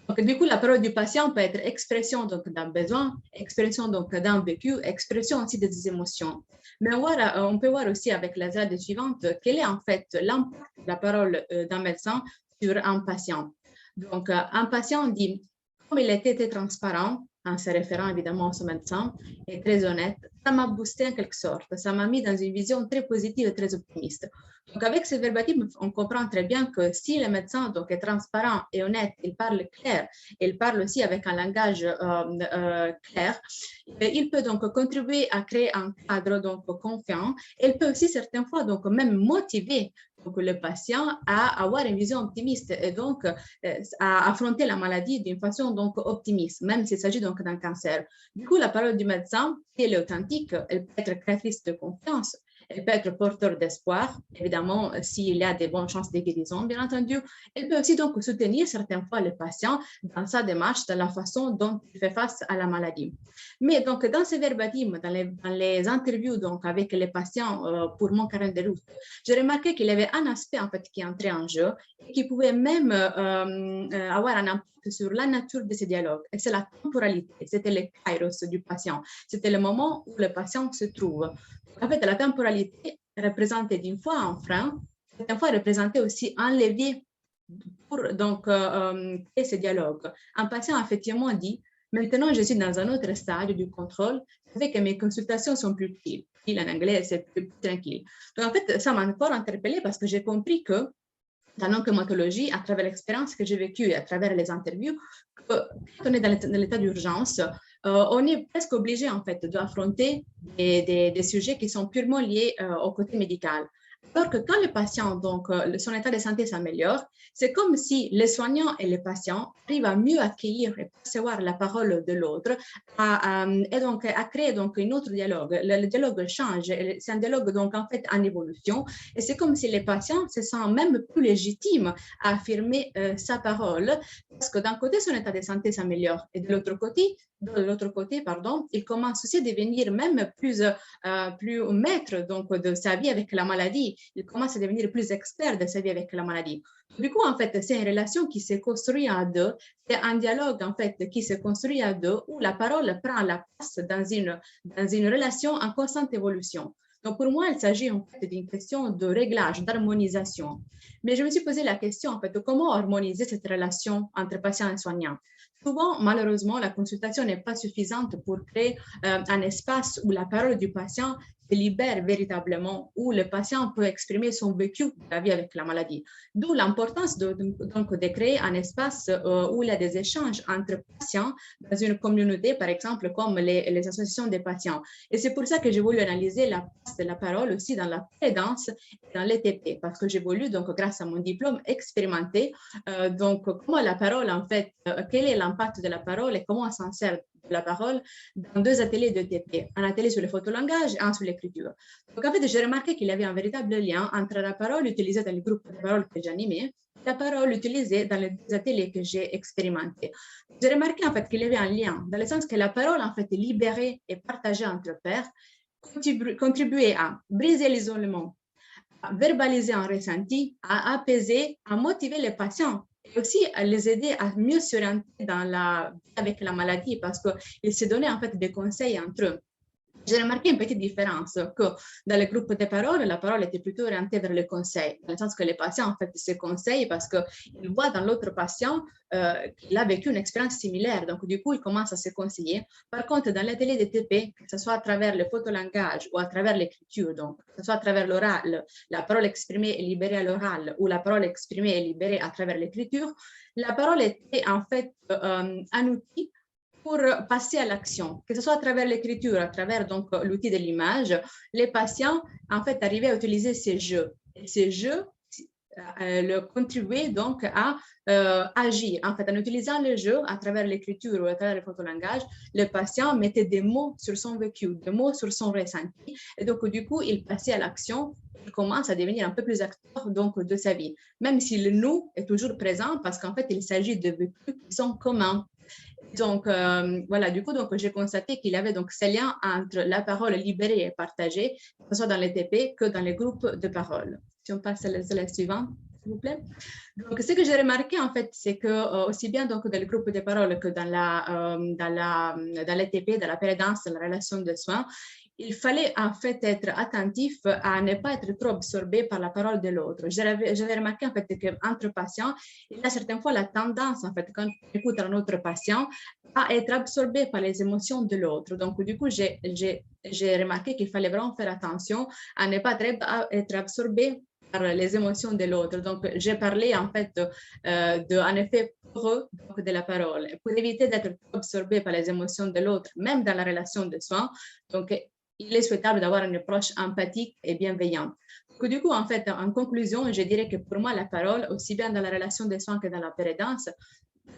Donc, du coup, la parole du patient peut être expression d'un besoin, expression d'un vécu, expression aussi des émotions. Mais on peut voir aussi avec la slide suivante quel est en fait l'impact de la parole d'un médecin sur un patient. Donc, un patient dit, comme il était transparent, en se référant évidemment à son médecin, et très honnête, ça m'a boosté en quelque sorte, ça m'a mis dans une vision très positive et très optimiste. Donc, avec ce verbatim, on comprend très bien que si le médecin est transparent et honnête, il parle clair, il parle aussi avec un langage clair, il peut donc contribuer à créer un cadre confiant. Il peut aussi certaines fois même motiver le patient à avoir une vision optimiste et donc à affronter la maladie d'une façon optimiste, même s'il s'agit d'un cancer. Du coup, la parole du médecin, si elle est authentique, elle peut être créatrice de confiance. Elle peut être porteur d'espoir, évidemment, s'il y a des bonnes chances de guérison, bien entendu. Elle peut aussi donc soutenir certaines fois le patient dans sa démarche, dans la façon dont il fait face à la maladie. Mais donc, dans ces verbatim, dans les interviews donc, avec les patients pour mon carnet de route, j'ai remarqué qu'il y avait un aspect en fait, qui entrait en jeu et qui pouvait même avoir un impact sur la nature de ces dialogues. Et c'est la temporalité, c'était le kairos du patient. C'était le moment où le patient se trouve. En fait, la temporalité représentait d'une fois un frein, certaines fois représentait aussi un levier pour donc, créer ce dialogue. Un patient effectivement dit, maintenant je suis dans un autre stade du contrôle, avec que mes consultations sont plus tranquilles. En anglais, c'est plus tranquille. Donc en fait, ça m'a fort interpellée parce que j'ai compris que dans l'oncomatologie, à travers l'expérience que j'ai vécue et à travers les interviews, quand on est dans l'état d'urgence, on est presque obligé en fait d'affronter des sujets qui sont purement liés au côté médical. Alors que quand le patient, donc son état de santé s'améliore, c'est comme si les soignants et les patients arrivent à mieux accueillir et percevoir la parole de l'autre et donc à créer donc un autre dialogue. Le dialogue change, c'est un dialogue donc en fait en évolution et c'est comme si les patients se sentent même plus légitimes à affirmer sa parole parce que d'un côté son état de santé s'améliore et de l'autre côté, il commence aussi à devenir même plus maître donc, de sa vie avec la maladie. Il commence à devenir plus expert de sa vie avec la maladie. Du coup, en fait, c'est une relation qui se construit à deux. C'est un dialogue, en fait, qui se construit à deux où la parole prend la place dans une relation en constante évolution. Donc, pour moi, il s'agit en fait d'une question de réglage, d'harmonisation. Mais je me suis posé la question, en fait, de comment harmoniser cette relation entre patient et soignant. Souvent, malheureusement, la consultation n'est pas suffisante pour créer un espace où la parole du patient se libère véritablement, où le patient peut exprimer son vécu de la vie avec la maladie. D'où l'importance donc, de créer un espace où il y a des échanges entre patients dans une communauté, par exemple, comme les associations des patients. Et c'est pour ça que j'ai voulu analyser la place de la parole aussi dans la pédance et dans l'ETP, parce que j'ai voulu, donc, grâce à mon diplôme, expérimenter donc, comment la parole, en fait, quel est l'impact de la parole et comment on s'en sert de la parole dans deux ateliers d'ETP, un atelier sur le photolangage et un sur l'écriture. Donc, en fait, j'ai remarqué qu'il y avait un véritable lien entre la parole utilisée dans les groupes de parole que j'animais et la parole utilisée dans les deux ateliers que j'ai expérimentés. J'ai remarqué, en fait, qu'il y avait un lien, dans le sens que la parole, en fait, libérée et partagée entre pairs, contribuait à briser l'isolement, à verbaliser un ressenti, à apaiser, à motiver les patients et aussi à les aider à mieux s'orienter avec la maladie parce qu'ils se donnaient en fait des conseils entre eux. J'ai remarqué une petite différence que dans le groupe de parole, la parole était plutôt orientée vers le conseil, dans le sens que les patients en fait se conseillent parce qu'ils voient dans l'autre patient qu'il a vécu une expérience similaire. Donc, du coup, ils commencent à se conseiller. Par contre, dans l'atelier de TP, que ce soit à travers le photolangage ou à travers l'écriture, donc que ce soit à travers l'oral, la parole exprimée et libérée à l'oral ou la parole exprimée et libérée à travers l'écriture, la parole était en fait un outil pour passer à l'action, que ce soit à travers l'écriture, à travers donc l'outil de l'image, les patients en fait arrivaient à utiliser ces jeux. Et ces jeux le contribuaient donc à agir. En fait, en utilisant le jeu à travers l'écriture ou à travers le photolangage, le patient mettait des mots sur son vécu, des mots sur son ressenti. Et donc, du coup, il passait à l'action. Il commence à devenir un peu plus acteur donc, de sa vie, même si le nous est toujours présent parce qu'en fait, il s'agit de vécus qui sont communs. Donc, voilà, du coup, donc, j'ai constaté qu'il y avait donc ce lien entre la parole libérée et partagée, que ce soit dans les TP que dans les groupes de parole. Si on passe à la slide suivante, s'il vous plaît. Donc, ce que j'ai remarqué, en fait, c'est que aussi bien donc, dans le groupe de parole que dans l'ETP, dans la péridance, dans la relation de soins, il fallait en fait être attentif à ne pas être trop absorbé par la parole de l'autre. J'avais remarqué en fait qu'entre patients, il y a certaines fois la tendance en fait quand on écoute un autre patient à être absorbé par les émotions de l'autre. Donc du coup, j'ai remarqué qu'il fallait vraiment faire attention à ne pas être absorbé par les émotions de l'autre. Donc, j'ai parlé en fait d'un effet poreux de la parole. Pour éviter d'être absorbé par les émotions de l'autre, même dans la relation de soins, donc il est souhaitable d'avoir une approche empathique et bienveillante. Donc, du coup, en fait, en conclusion, je dirais que pour moi, la parole, aussi bien dans la relation de soins que dans la péridance,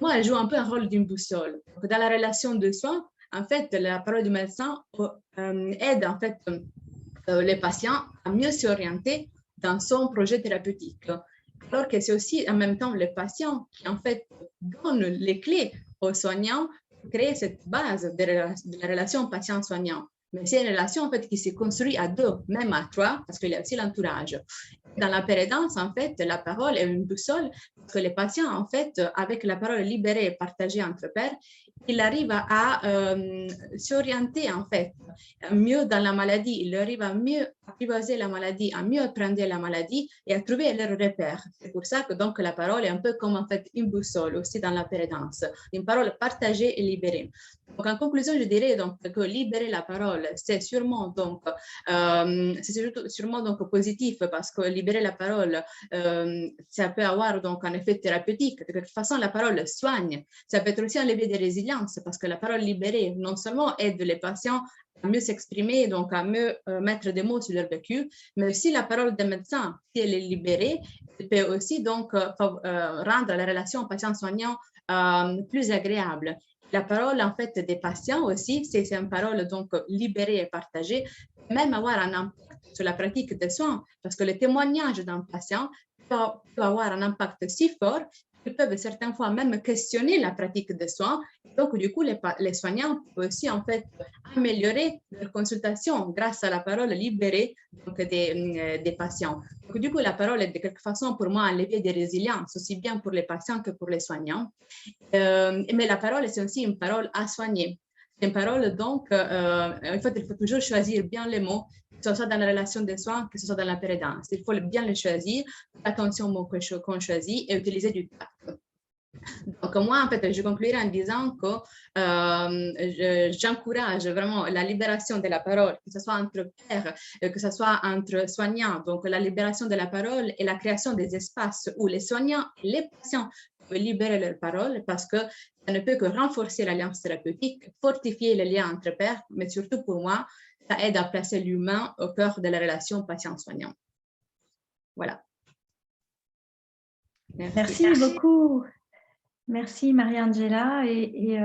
moi, elle joue un peu un rôle d'une boussole. Donc, dans la relation de soins, en fait, la parole du médecin aide en fait les patients à mieux s'orienter dans son projet thérapeutique. Alors que c'est aussi en même temps les patients qui en fait donnent les clés aux soignants pour créer cette base de la relation patient-soignant. Mais c'est une relation en fait qui se construit à deux, même à trois, parce qu'il y a aussi l'entourage. Dans la pérédance, en fait, la parole est une boussole, parce que les patients, en fait, avec la parole libérée et partagée entre pairs, ils arrivent à s'orienter, en fait, mieux dans la maladie. Ils arrivent à mieux apprivoiser la maladie, à mieux apprendre la maladie et à trouver leurs repères. C'est pour ça que donc la parole est un peu comme en fait une boussole aussi dans la pérédance, une parole partagée et libérée. Donc, en conclusion, je dirais donc que libérer la parole, c'est sûrement donc positif parce que libérer la parole, ça peut avoir donc un effet thérapeutique. De toute façon, la parole soigne. Ça peut être aussi un levier de résilience parce que la parole libérée non seulement aide les patients à mieux s'exprimer, donc à mieux mettre des mots sur leur vécu, mais aussi la parole des médecins, si elle est libérée, elle peut aussi donc rendre la relation patient-soignant plus agréable. La parole, en fait, des patients aussi, c'est une parole donc libérée et partagée, même avoir un impact sur la pratique des soins, parce que le témoignage d'un patient peut avoir un impact si fort qu'ils peuvent certaines fois même questionner la pratique des soins. Donc, du coup, les soignants peuvent aussi, en fait, améliorer leur consultation grâce à la parole libérée donc, des patients. Donc, du coup, la parole est de quelque façon, pour moi, un levier de résilience, aussi bien pour les patients que pour les soignants. Mais la parole, c'est aussi une parole à soigner. C'est une parole, donc, en fait, il faut toujours choisir bien les mots, que ce soit dans la relation des soins, que ce soit dans la pérédance. Il faut bien les choisir, attention aux mots qu'on choisit et utiliser du tact. Donc, moi, en fait, je conclurai en disant que j'encourage vraiment la libération de la parole, que ce soit entre pairs, que ce soit entre soignants, donc la libération de la parole et la création des espaces où les soignants et les patients peuvent libérer leur parole parce que ça ne peut que renforcer l'alliance thérapeutique, fortifier les liens entre pairs, mais surtout pour moi, ça aide à placer l'humain au cœur de la relation patient-soignant. Voilà. Merci beaucoup. Merci Maria-Angela. Et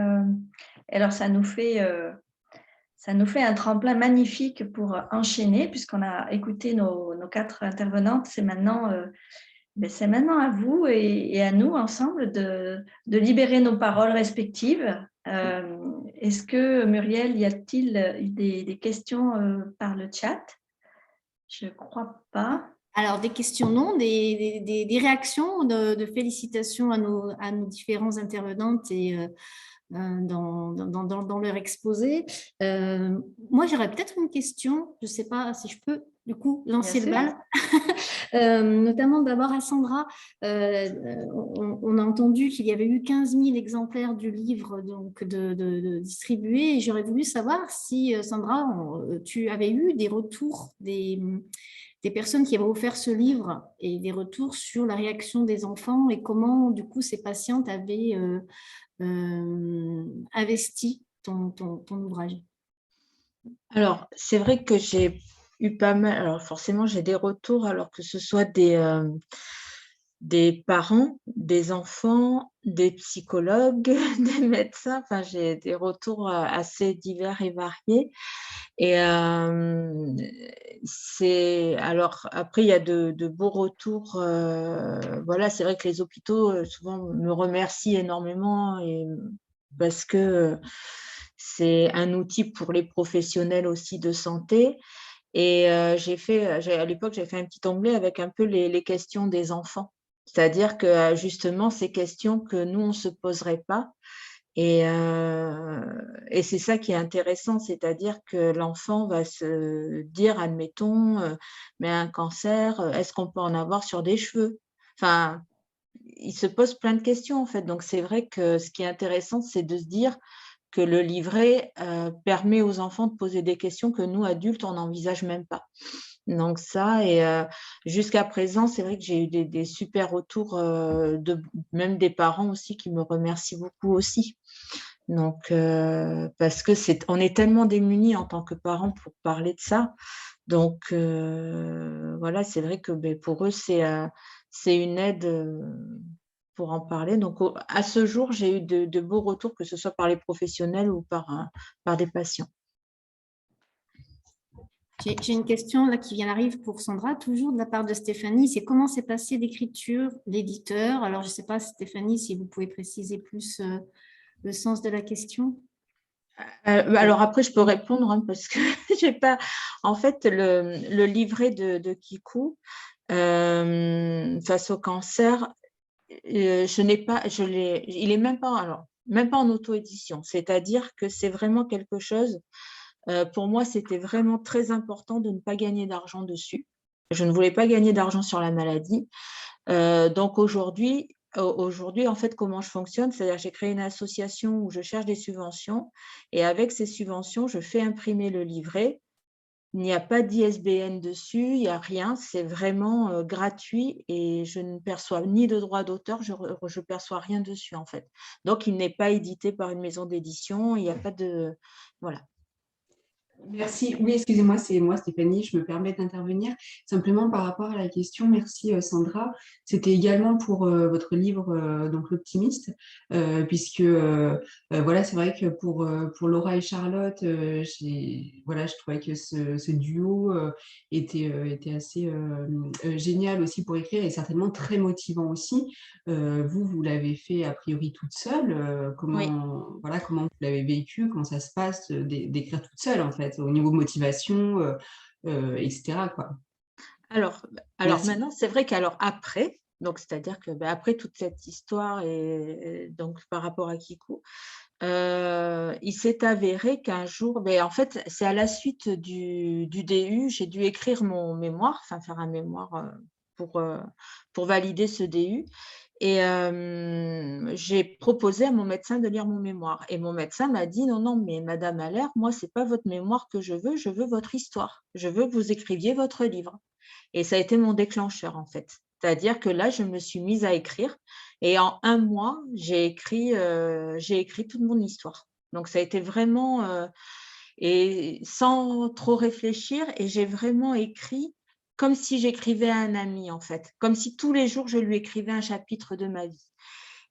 alors, ça nous fait un tremplin magnifique pour enchaîner, puisqu'on a écouté nos 4 intervenantes. C'est maintenant à vous et à nous ensemble de libérer nos paroles respectives. Est-ce que, Muriel, y a-t-il des questions par le chat? Je ne crois pas. Alors, des questions, non, des réactions de félicitations à nos différents intervenantes et dans leur exposé. Moi, j'aurais peut-être une question, je ne sais pas si je peux du coup lancer le bal, notamment d'abord à Sandra. On a entendu qu'il y avait eu 15 000 exemplaires du livre donc, de distribués et j'aurais voulu savoir si, Sandra, tu avais eu des retours des personnes qui avaient offert ce livre et des retours sur la réaction des enfants et comment, du coup, ces patientes avaient investi ton ouvrage. Alors, c'est vrai que j'ai eu pas mal, alors forcément, j'ai des retours, alors que ce soit des parents, des enfants, des psychologues, des médecins, enfin, j'ai des retours assez divers et variés. Et alors après, il y a de beaux retours. Voilà, c'est vrai que les hôpitaux souvent me remercient énormément parce que c'est un outil pour les professionnels aussi de santé. Et à l'époque, j'ai fait un petit onglet avec un peu les questions des enfants. C'est-à-dire que justement, ces questions que nous, on ne se poserait pas. Et c'est ça qui est intéressant, c'est-à-dire que l'enfant va se dire, admettons, mais un cancer, est-ce qu'on peut en avoir sur des cheveux? Enfin, il se pose plein de questions en fait. Donc c'est vrai que ce qui est intéressant, c'est de se dire que le livret permet aux enfants de poser des questions que nous, adultes, on n'envisage même pas. Donc ça, et jusqu'à présent, c'est vrai que j'ai eu des super retours, même des parents aussi qui me remercient beaucoup aussi. Donc, parce que on est tellement démunis en tant que parents pour parler de ça. Donc, voilà, c'est vrai que pour eux, c'est une aide pour en parler. Donc, à ce jour, j'ai eu de beaux retours, que ce soit par les professionnels ou par des patients. J'ai une question là qui vient d'arriver pour Sandra, toujours de la part de Stéphanie. C'est comment s'est passée l'écriture, l'éditeur? Alors, je ne sais pas, Stéphanie, si vous pouvez préciser plus le sens de la question. Alors après, je peux répondre hein, parce que j'ai pas. En fait, le livret de Kikou face au cancer, je n'ai pas, il est même pas, alors, même pas en auto-édition. C'est-à-dire que c'est vraiment quelque chose. Pour moi, c'était vraiment très important de ne pas gagner d'argent dessus. Je ne voulais pas gagner d'argent sur la maladie. Donc aujourd'hui, en fait, comment je fonctionne, c'est-à-dire j'ai créé une association où je cherche des subventions et avec ces subventions, je fais imprimer le livret. Il n'y a pas d'ISBN dessus, il n'y a rien, c'est vraiment gratuit et je ne perçois ni de droit d'auteur, je ne perçois rien dessus en fait. Donc, il n'est pas édité par une maison d'édition, il n'y a pas de… Voilà. Merci. Oui, excusez-moi, c'est moi, Stéphanie. Je me permets d'intervenir. Simplement par rapport à la question, merci Sandra. C'était également pour votre livre, donc L'Optimiste, puisque voilà, c'est vrai que pour Laura et Charlotte, voilà, je trouvais que ce duo était assez génial aussi pour écrire et certainement très motivant aussi. Vous l'avez fait a priori toute seule. Voilà, comment vous l'avez vécu, comment ça se passe d'écrire toute seule en fait, au niveau motivation, etc. quoi. Alors maintenant, c'est vrai qu'alors après, donc c'est-à-dire que après toute cette histoire et donc par rapport à Kikou, il s'est avéré qu'un jour, en fait, c'est à la suite du DU, j'ai dû écrire mon mémoire, enfin faire un mémoire pour valider ce DU. Et j'ai proposé à mon médecin de lire mon mémoire. Et mon médecin m'a dit, non, mais Madame Allaire, moi, ce n'est pas votre mémoire que je veux votre histoire. Je veux que vous écriviez votre livre. Et ça a été mon déclencheur, en fait. C'est-à-dire que là, je me suis mise à écrire. Et en un mois, j'ai écrit toute mon histoire. Donc, ça a été vraiment… et sans trop réfléchir. Et j'ai vraiment écrit comme si j'écrivais à un ami, en fait. Comme si tous les jours, je lui écrivais un chapitre de ma vie.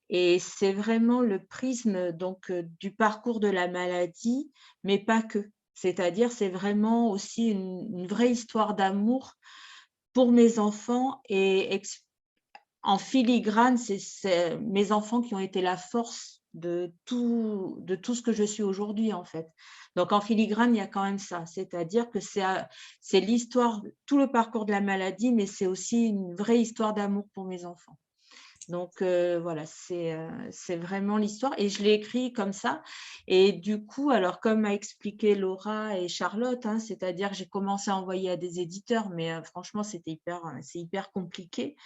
Et c'est vraiment le prisme donc, du parcours de la maladie, mais pas que. C'est-à-dire, c'est vraiment aussi une vraie histoire d'amour pour mes enfants et en filigrane, c'est mes enfants qui ont été la force de tout ce que je suis aujourd'hui, en fait. Donc, en filigrane, il y a quand même ça. C'est-à-dire que c'est l'histoire, tout le parcours de la maladie, mais c'est aussi une vraie histoire d'amour pour mes enfants. Donc, voilà, c'est vraiment l'histoire. Et je l'ai écrit comme ça. Et du coup, alors, comme a expliqué Laura et Charlotte, hein, c'est-à-dire que j'ai commencé à envoyer à des éditeurs, mais franchement, c'est hyper compliqué.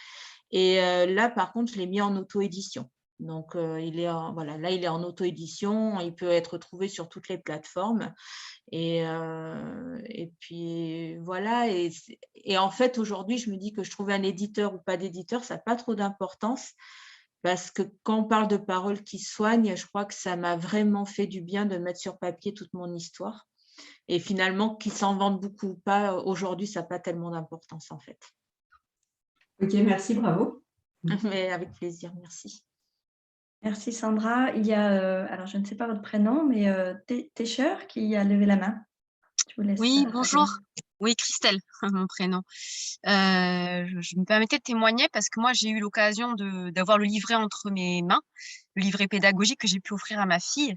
Et là, par contre, je l'ai mis en auto-édition. Donc, il est en auto-édition. Il peut être trouvé sur toutes les plateformes. Et puis, voilà. Et en fait, aujourd'hui, je me dis que je trouve un éditeur ou pas d'éditeur, ça n'a pas trop d'importance. Parce que quand on parle de paroles qui soignent, je crois que ça m'a vraiment fait du bien de mettre sur papier toute mon histoire. Et finalement, qu'ils s'en vendent beaucoup ou pas, aujourd'hui, ça n'a pas tellement d'importance, en fait. Ok, merci, bravo. Mais avec plaisir, merci. Merci Sandra. Il y a, alors je ne sais pas votre prénom, mais Tescher qui a levé la main. Je vous laisse. Oui, bonjour. Oui, Christelle, mon prénom. Je me permettais de témoigner parce que moi, j'ai eu l'occasion d'avoir le livret entre mes mains, le livret pédagogique que j'ai pu offrir à ma fille.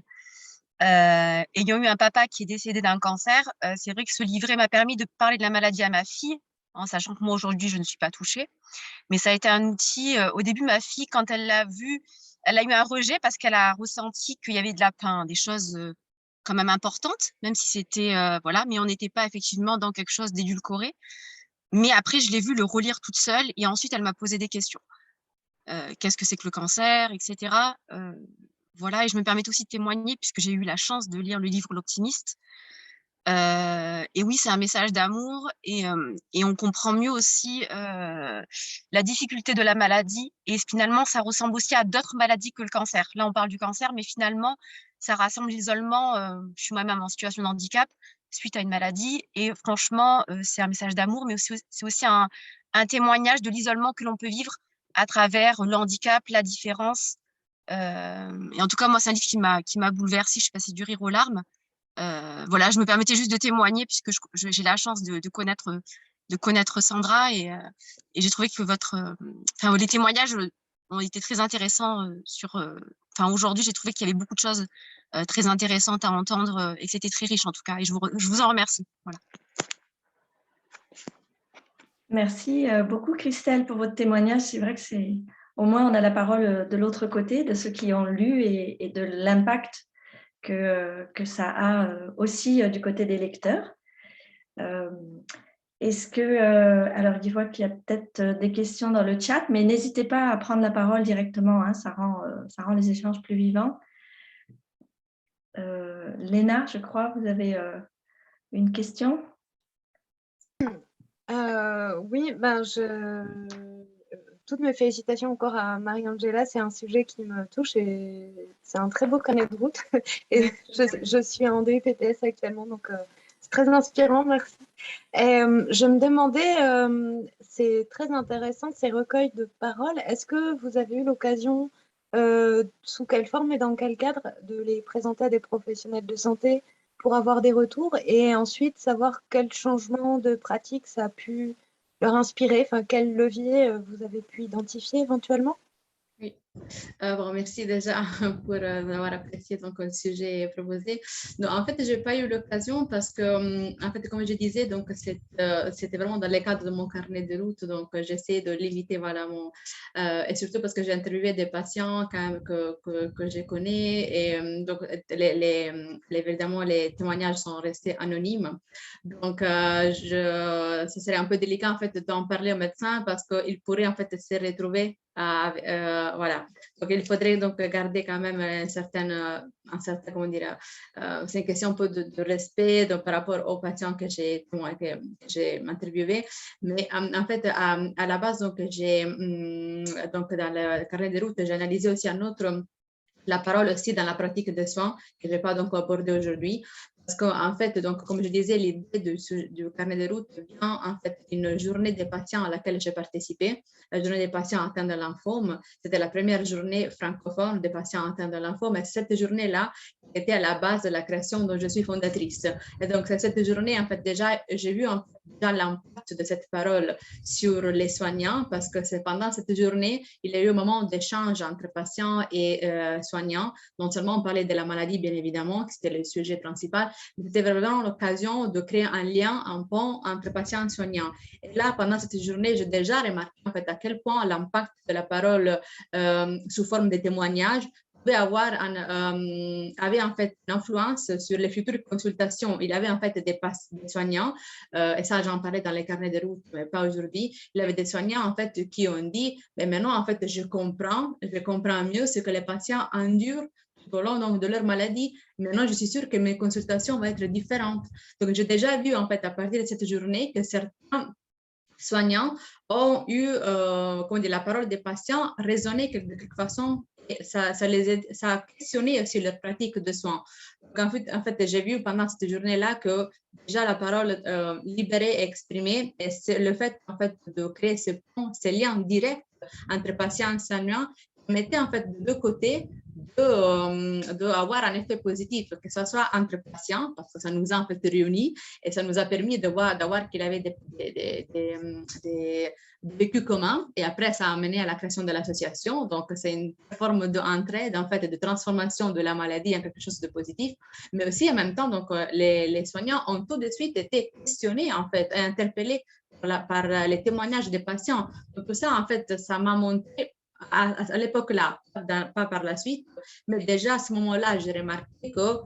Ayant eu un papa qui est décédé d'un cancer, c'est vrai que ce livret m'a permis de parler de la maladie à ma fille, en sachant que moi, aujourd'hui, je ne suis pas touchée. Mais ça a été un outil. Au début, ma fille, quand elle l'a vu, elle a eu un rejet parce qu'elle a ressenti qu'il y avait des choses quand même importantes, même si c'était, voilà, mais on n'était pas effectivement dans quelque chose d'édulcoré. Mais après, je l'ai vu le relire toute seule et ensuite, elle m'a posé des questions. Qu'est-ce que c'est que le cancer, etc. Voilà, et je me permets aussi de témoigner puisque j'ai eu la chance de lire le livre L'Optimiste. Et oui, c'est un message d'amour et on comprend mieux aussi la difficulté de la maladie et finalement, ça ressemble aussi à d'autres maladies que le cancer. Là, on parle du cancer, mais finalement, ça rassemble l'isolement. Je suis moi-même en situation de handicap suite à une maladie et franchement, c'est un message d'amour, mais c'est aussi un témoignage de l'isolement que l'on peut vivre à travers le handicap, la différence. Et en tout cas, moi, c'est un livre qui m'a bouleversée. Je suis passée du rire aux larmes. Voilà, je me permettais juste de témoigner puisque j'ai la chance de connaître Sandra et j'ai trouvé que les témoignages ont été très intéressants aujourd'hui, j'ai trouvé qu'il y avait beaucoup de choses très intéressantes à entendre et que c'était très riche en tout cas. Et je vous en remercie. Voilà. Merci beaucoup, Christelle, pour votre témoignage. C'est vrai que au moins on a la parole de l'autre côté, de ceux qui ont lu et de l'impact que ça a aussi du côté des lecteurs. Est-ce que, alors je vois qu'il y a peut-être des questions dans le chat, mais n'hésitez pas à prendre la parole directement, hein, ça rend les échanges plus vivants. Léna, je crois, vous avez une question? Oui, toutes mes félicitations encore à Marie-Angela, c'est un sujet qui me touche et c'est un très beau carnet de route. Et je suis en DUPTS actuellement, donc c'est très inspirant, merci. Et, je me demandais, c'est très intéressant ces recueils de paroles. Est-ce que vous avez eu l'occasion, sous quelle forme et dans quel cadre, de les présenter à des professionnels de santé pour avoir des retours et ensuite savoir quel changement de pratique ça a pu leur inspirer, enfin quel levier vous avez pu identifier éventuellement? Oui. Bon, merci déjà pour avoir apprécié donc, le sujet proposé. Donc, en fait, je n'ai pas eu l'occasion parce que, en fait, comme je disais, donc, c'était vraiment dans le cadre de mon carnet de route. Donc, j'essaie de limiter, voilà, et surtout parce que j'ai interviewé des patients quand même que je connais. Et donc, évidemment, les témoignages sont restés anonymes. Donc, ce serait un peu délicat, en fait, d'en parler au médecin parce qu'il pourrait, en fait, se retrouver voilà. Donc, il faudrait donc garder quand même un certain comment dire, c'est une question un peu de respect donc, par rapport aux patients que j'ai interviewés. Mais en fait, à la base, donc, donc dans le carnet de route, j'ai analysé aussi la parole aussi dans la pratique des soins que je ne vais pas donc aborder aujourd'hui. Parce qu'en fait, donc, comme je disais, l'idée du carnet de route vient en fait d'une journée des patients à laquelle j'ai participé, la journée des patients atteints de lymphome. C'était la première journée francophone des patients atteints de lymphome. Et cette journée-là était à la base de la création dont je suis fondatrice. Et donc, cette journée, en fait, déjà, j'ai vu déjà l'impact de cette parole sur les soignants parce que c'est pendant cette journée, il y a eu un moment d'échange entre patients et soignants. Non seulement on parlait de la maladie, bien évidemment, qui c'était le sujet principal, mais c'était vraiment l'occasion de créer un lien, un pont entre patients et soignants. Et là, pendant cette journée, j'ai déjà remarqué en fait à quel point l'impact de la parole sous forme de témoignages avait en fait une influence sur les futures consultations. Il avait en fait des soignants, et ça j'en parlais dans les carnets de route, mais pas aujourd'hui. Il y avait des soignants en fait qui ont dit, mais maintenant en fait je comprends mieux ce que les patients endurent tout au long donc, de leur maladie. Maintenant, je suis sûre que mes consultations vont être différentes. Donc, j'ai déjà vu en fait à partir de cette journée que certains soignants ont eu la parole des patients résonner de quelque façon. Ça a questionné aussi leur pratique de soins. Donc, en fait, j'ai vu pendant cette journée-là que déjà la parole libérée et exprimée, et c'est le fait en fait de créer ces liens directs entre patients et soignants permettait en fait de deux côtés d'avoir un effet positif, que ce soit entre patients, parce que ça nous a en fait réunis et ça nous a permis d'avoir qu'il avait des vécus communs, et après ça a mené à la création de l'association. Donc c'est une forme d'entraide en fait, de transformation de la maladie en quelque chose de positif, mais aussi en même temps donc les soignants ont tout de suite été questionnés en fait et interpellés par les témoignages des patients. Donc tout ça en fait ça m'a montré à l'époque-là, pas par la suite, mais déjà à ce moment-là, j'ai remarqué que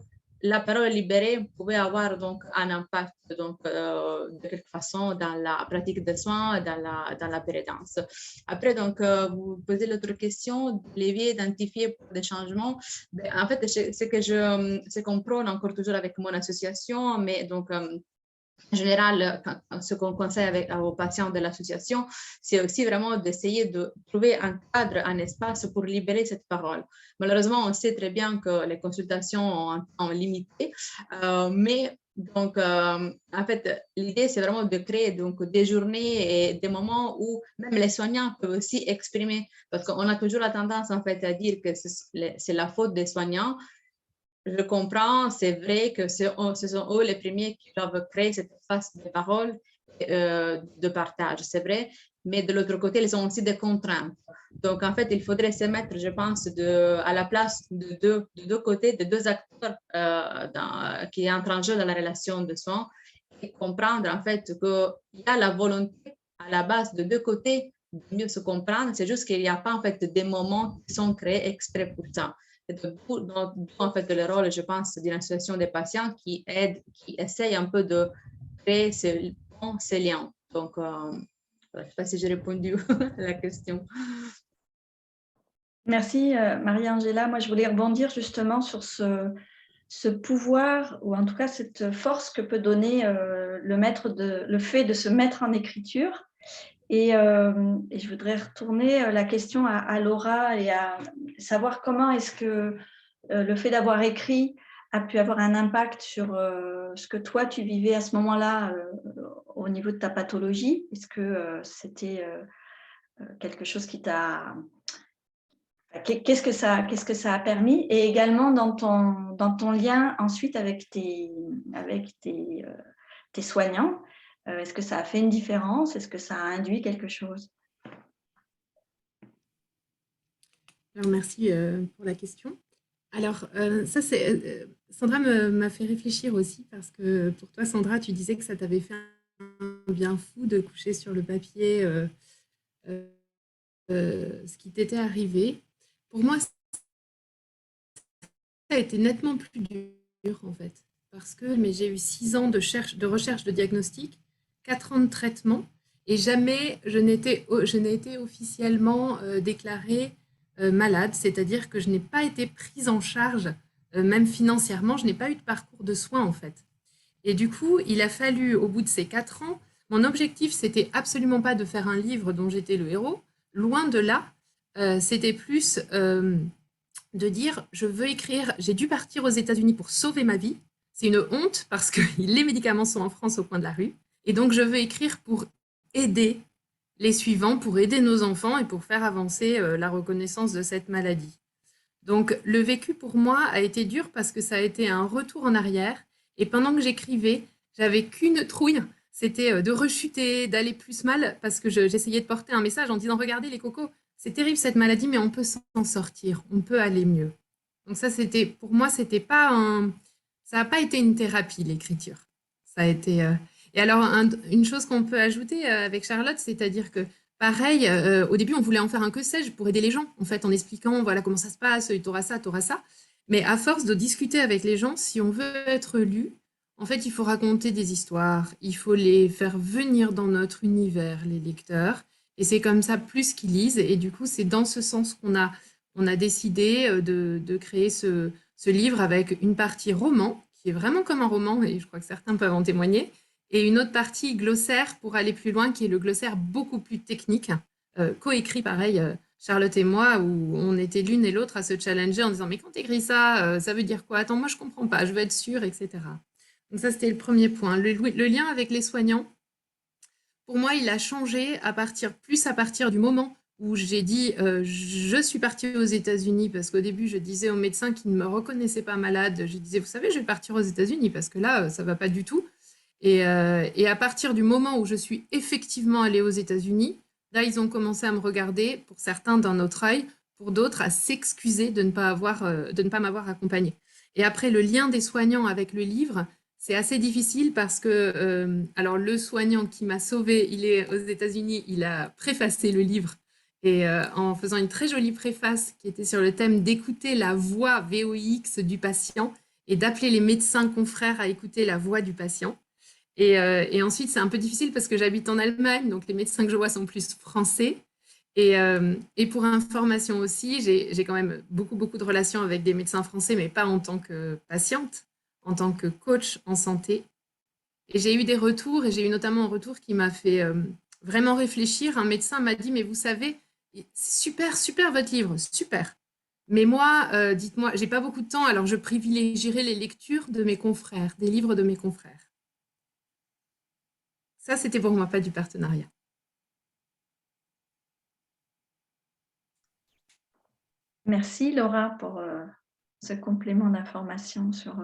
la parole libérée pouvait avoir donc un impact donc, de quelque façon dans la pratique des soins, dans la pérédance. Après, donc, vous posez l'autre question, levier identifié pour des changements. Ben, en fait, c'est qu'on prône encore toujours avec mon association, mais donc, en général, ce qu'on conseille aux patients de l'association, c'est aussi vraiment d'essayer de trouver un cadre, un espace pour libérer cette parole. Malheureusement, on sait très bien que les consultations ont un temps limité, mais donc, en fait, l'idée, c'est vraiment de créer donc, des journées et des moments où même les soignants peuvent aussi exprimer, parce qu'on a toujours la tendance en fait, à dire que c'est la faute des soignants. je comprends, c'est vrai que ce sont eux les premiers qui doivent créer cette espace de parole, de partage, c'est vrai, mais de l'autre côté, ils ont aussi des contraintes. Donc, en fait, il faudrait se mettre, je pense, à la place de deux côtés, de deux acteurs qui entrent en jeu dans la relation de soins et comprendre, en fait, qu'il y a la volonté à la base de deux côtés de mieux se comprendre. C'est juste qu'il n'y a pas, en fait, des moments qui sont créés exprès pour ça. En fait, le rôle, je pense, d'une association des patients qui aide, qui essaye un peu de créer ces liens. Donc, je ne sais pas si j'ai répondu à la question. Merci, Marie-Angela. Moi, je voulais rebondir justement sur ce pouvoir, ou en tout cas cette force que peut donner le fait de se mettre en écriture. Et je voudrais retourner la question à Laura et à savoir comment est-ce que le fait d'avoir écrit a pu avoir un impact sur ce que toi, tu vivais à ce moment-là au niveau de ta pathologie. Est-ce que c'était quelque chose qui t'a... Qu'est-ce que ça a permis? Et également dans ton lien ensuite avec tes soignants, est-ce que ça a fait une différence? Est-ce que ça a induit quelque chose? Alors, merci pour la question. Alors, ça, Sandra m'a fait réfléchir aussi parce que pour toi, Sandra, tu disais que ça t'avait fait un bien fou de coucher sur le papier ce qui t'était arrivé. Pour moi, ça a été nettement plus dur, en fait, parce que j'ai eu 6 ans de recherche de diagnostic, 4 ans de traitement, et jamais je n'ai été officiellement déclarée malade, c'est-à-dire que je n'ai pas été prise en charge, même financièrement, je n'ai pas eu de parcours de soins, en fait. Et du coup, il a fallu, au bout de ces 4 ans, mon objectif, c'était absolument pas de faire un livre dont j'étais le héros, loin de là, c'était plus de dire, je veux écrire, j'ai dû partir aux États-Unis pour sauver ma vie, c'est une honte parce que les médicaments sont en France au coin de la rue, et donc je veux écrire pour aider les suivants, pour aider nos enfants et pour faire avancer la reconnaissance de cette maladie. Donc le vécu pour moi a été dur parce que ça a été un retour en arrière, et pendant que j'écrivais, j'avais qu'une trouille, c'était de rechuter, d'aller plus mal, parce que j'essayais de porter un message en disant, regardez les cocos, c'est terrible cette maladie, mais on peut s'en sortir, on peut aller mieux. Donc ça, pour moi, ça n'a pas été une thérapie, l'écriture. Ça a été... Et alors, une chose qu'on peut ajouter avec Charlotte, c'est-à-dire que, pareil, au début, on voulait en faire un que sais-je pour aider les gens, en fait, en expliquant, voilà comment ça se passe, t'auras ça, t'auras ça. Mais à force de discuter avec les gens, si on veut être lu, en fait, il faut raconter des histoires, il faut les faire venir dans notre univers, les lecteurs, et c'est comme ça plus qu'ils lisent. Et du coup, c'est dans ce sens qu'on a décidé de créer ce livre avec une partie roman, qui est vraiment comme un roman, et je crois que certains peuvent en témoigner, et une autre partie glossaire pour aller plus loin, qui est le glossaire beaucoup plus technique, coécrit pareil, Charlotte et moi, où on était l'une et l'autre à se challenger en disant « mais quand tu écris ça, ça veut dire quoi? Attends, moi je comprends pas, je veux être sûre, etc. » Donc ça, c'était le premier point. Le lien avec les soignants, pour moi, il a changé à partir du moment où j'ai dit je suis partie aux États-Unis, parce qu'au début, je disais aux médecins qui ne me reconnaissaient pas malade, je disais, vous savez, je vais partir aux États-Unis parce que là, ça ne va pas du tout. Et à partir du moment où je suis effectivement allée aux États-Unis, là, ils ont commencé à me regarder, pour certains d'un autre œil, pour d'autres à s'excuser de ne pas m'avoir accompagnée. Et après, le lien des soignants avec le livre, c'est assez difficile parce que alors le soignant qui m'a sauvée, il est aux États-Unis, il a préfacé le livre et en faisant une très jolie préface qui était sur le thème d'écouter la voix VOIX du patient et d'appeler les médecins confrères à écouter la voix du patient. Et ensuite, c'est un peu difficile parce que j'habite en Allemagne, donc les médecins que je vois sont plus français. Et pour information aussi, j'ai quand même beaucoup de relations avec des médecins français, mais pas en tant que patiente, en tant que coach en santé. Et j'ai eu des retours, et j'ai eu notamment un retour qui m'a fait vraiment réfléchir. Un médecin m'a dit, mais vous savez, super votre livre, super. Mais moi, dites-moi, j'ai pas beaucoup de temps, alors je privilégierai les lectures de mes confrères, des livres de mes confrères. Ça, c'était pour moi pas du partenariat. Merci Laura pour ce complément d'information sur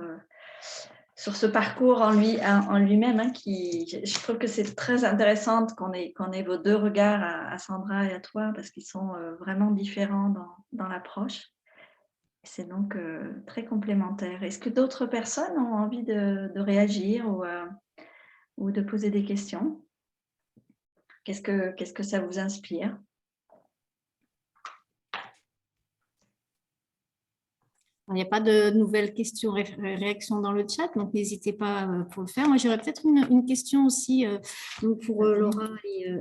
ce parcours en lui-même, hein, je trouve que c'est très intéressant qu'on ait vos deux regards à Sandra et à toi, parce qu'ils sont vraiment différents dans l'approche. C'est donc très complémentaire. Est-ce que d'autres personnes ont envie de réagir ou de poser des questions? Qu'est-ce que ça vous inspire? Il n'y a pas de nouvelles questions, réactions dans le chat, donc n'hésitez pas pour le faire. Moi, j'aurais peut-être une question aussi donc pour Laura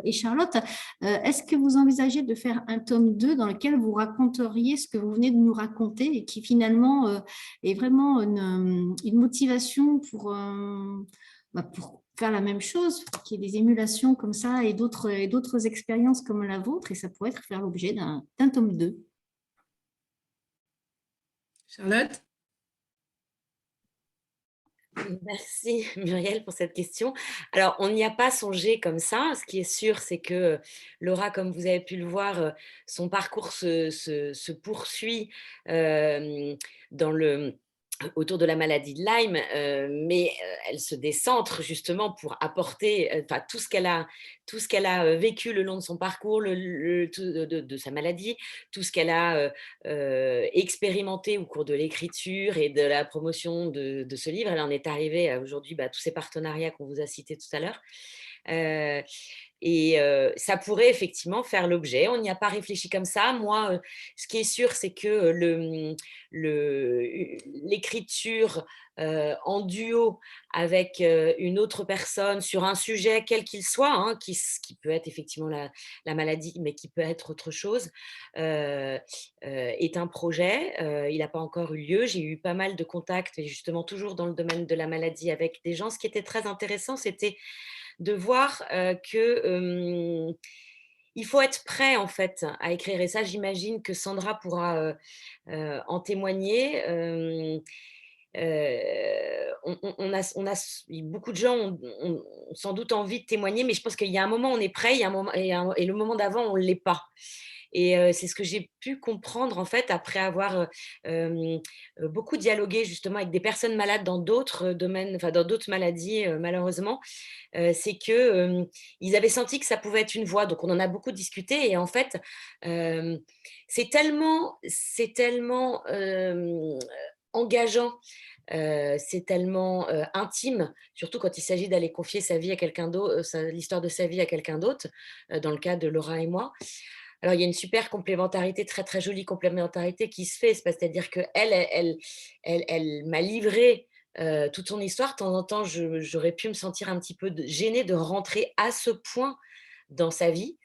et Charlotte. Est-ce que vous envisagez de faire un tome 2 dans lequel vous raconteriez ce que vous venez de nous raconter et qui finalement est vraiment une motivation pour faire la même chose, qu'il y ait des émulations comme ça et d'autres expériences comme la vôtre, et ça pourrait faire l'objet d'un tome 2. Charlotte? Merci Muriel pour cette question. Alors, on n'y a pas songé comme ça. Ce qui est sûr, c'est que Laura, comme vous avez pu le voir, son parcours se poursuit autour de la maladie de Lyme, mais elle se décentre justement pour apporter tout ce qu'elle a vécu le long de son parcours, de sa maladie, tout ce qu'elle a expérimenté au cours de l'écriture et de la promotion de ce livre. Elle en est arrivée à aujourd'hui tous ces partenariats qu'on vous a cités tout à l'heure. Et ça pourrait effectivement faire l'objet. On n'y a pas réfléchi comme ça. Moi, ce qui est sûr, c'est que l'écriture en duo avec une autre personne sur un sujet quel qu'il soit, hein, qui peut être effectivement la maladie, mais qui peut être autre chose, est un projet. Il n'a pas encore eu lieu. J'ai eu pas mal de contacts, et justement toujours dans le domaine de la maladie, avec des gens. Ce qui était très intéressant, c'était de voir qu'il faut être prêt en fait à écrire, et ça j'imagine que Sandra pourra en témoigner. Beaucoup de gens ont sans doute envie de témoigner, mais je pense qu'il y a un moment on est prêt, il y a un moment, et le moment d'avant on ne l'est pas. Et c'est ce que j'ai pu comprendre en fait après avoir beaucoup dialogué justement avec des personnes malades dans d'autres domaines, dans d'autres maladies malheureusement. C'est qu'ils avaient senti que ça pouvait être une voie. Donc, on en a beaucoup discuté. Et en fait, c'est tellement engageant, c'est tellement intime, surtout quand il s'agit d'aller confier sa vie à quelqu'un d'autre, l'histoire de sa vie à quelqu'un d'autre, dans le cas de Laura et moi. Alors, il y a une super complémentarité, très, très jolie complémentarité qui se fait. C'est-à-dire qu'elle m'a livré toute son histoire. De temps en temps, j'aurais pu me sentir un petit peu gênée de rentrer à ce point dans sa vie.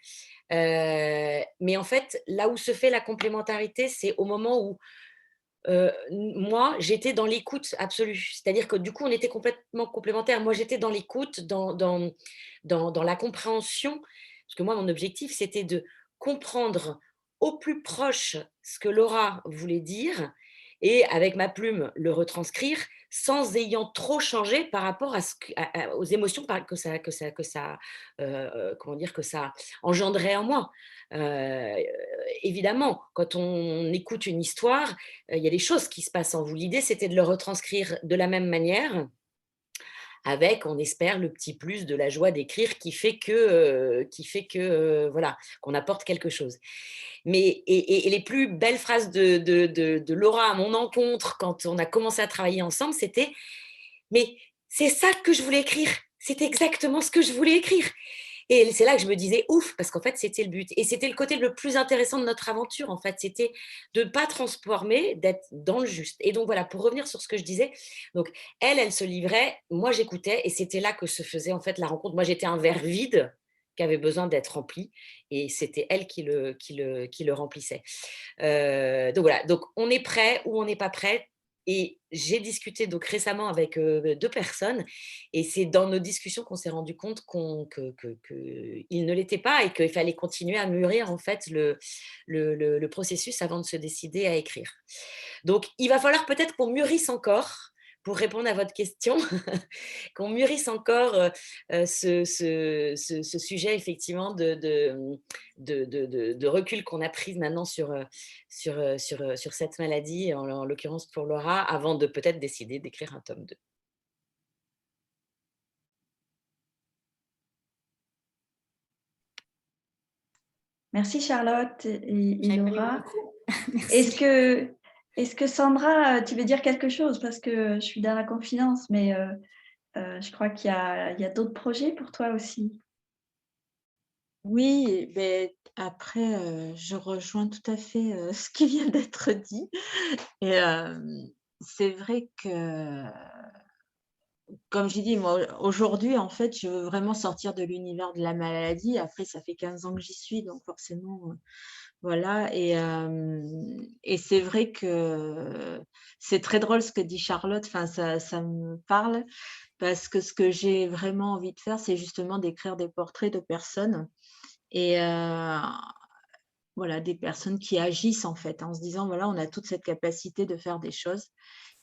Mais en fait, là où se fait la complémentarité, c'est au moment où moi, j'étais dans l'écoute absolue. C'est-à-dire que du coup, on était complètement complémentaires. Moi, j'étais dans l'écoute, dans la compréhension. Parce que moi, mon objectif, c'était de comprendre au plus proche ce que Laura voulait dire et avec ma plume le retranscrire sans ayant trop changé par rapport aux émotions que ça engendrait en moi. Évidemment, quand on écoute une histoire, il y a des choses qui se passent en vous. L'idée, c'était de le retranscrire de la même manière, avec, on espère, le petit plus de la joie d'écrire qui fait que voilà, qu'on apporte quelque chose. Mais, et les plus belles phrases de Laura à mon encontre, quand on a commencé à travailler ensemble, c'était « mais c'est ça que je voulais écrire, c'est exactement ce que je voulais écrire ». Et c'est là que je me disais ouf, parce qu'en fait, c'était le but. Et c'était le côté le plus intéressant de notre aventure, en fait. C'était de ne pas transformer, d'être dans le juste. Et donc, voilà, pour revenir sur ce que je disais, donc, elle se livrait, moi, j'écoutais, et c'était là que se faisait, en fait, la rencontre. Moi, j'étais un verre vide qui avait besoin d'être rempli, et c'était elle qui le remplissait. Donc, voilà. Donc, on est prêt ou on n'est pas prêt. Et j'ai discuté donc récemment avec 2 personnes, et c'est dans nos discussions qu'on s'est rendu compte qu'il ne l'était pas, et qu'il fallait continuer à mûrir en fait le processus avant de se décider à écrire. Donc, il va falloir peut-être qu'on mûrisse encore pour répondre à votre question, qu'on mûrisse encore ce sujet effectivement de recul qu'on a pris maintenant sur cette maladie, en l'occurrence pour Laura, avant de peut-être décider d'écrire un tome 2. Merci Charlotte et Laura. Merci. Est-ce que Sandra, tu veux dire quelque chose? Parce que je suis dans la confidence, mais je crois qu'il y a d'autres projets pour toi aussi. Oui, mais après, je rejoins tout à fait ce qui vient d'être dit. Et c'est vrai que, comme j'ai dit, moi, aujourd'hui, en fait, je veux vraiment sortir de l'univers de la maladie. Après, ça fait 15 ans que j'y suis, donc forcément, voilà. Et c'est vrai que c'est très drôle ce que dit Charlotte, enfin, ça me parle, parce que ce que j'ai vraiment envie de faire, c'est justement d'écrire des portraits de personnes. Et voilà, des personnes qui agissent en fait, en se disant, voilà, on a toute cette capacité de faire des choses.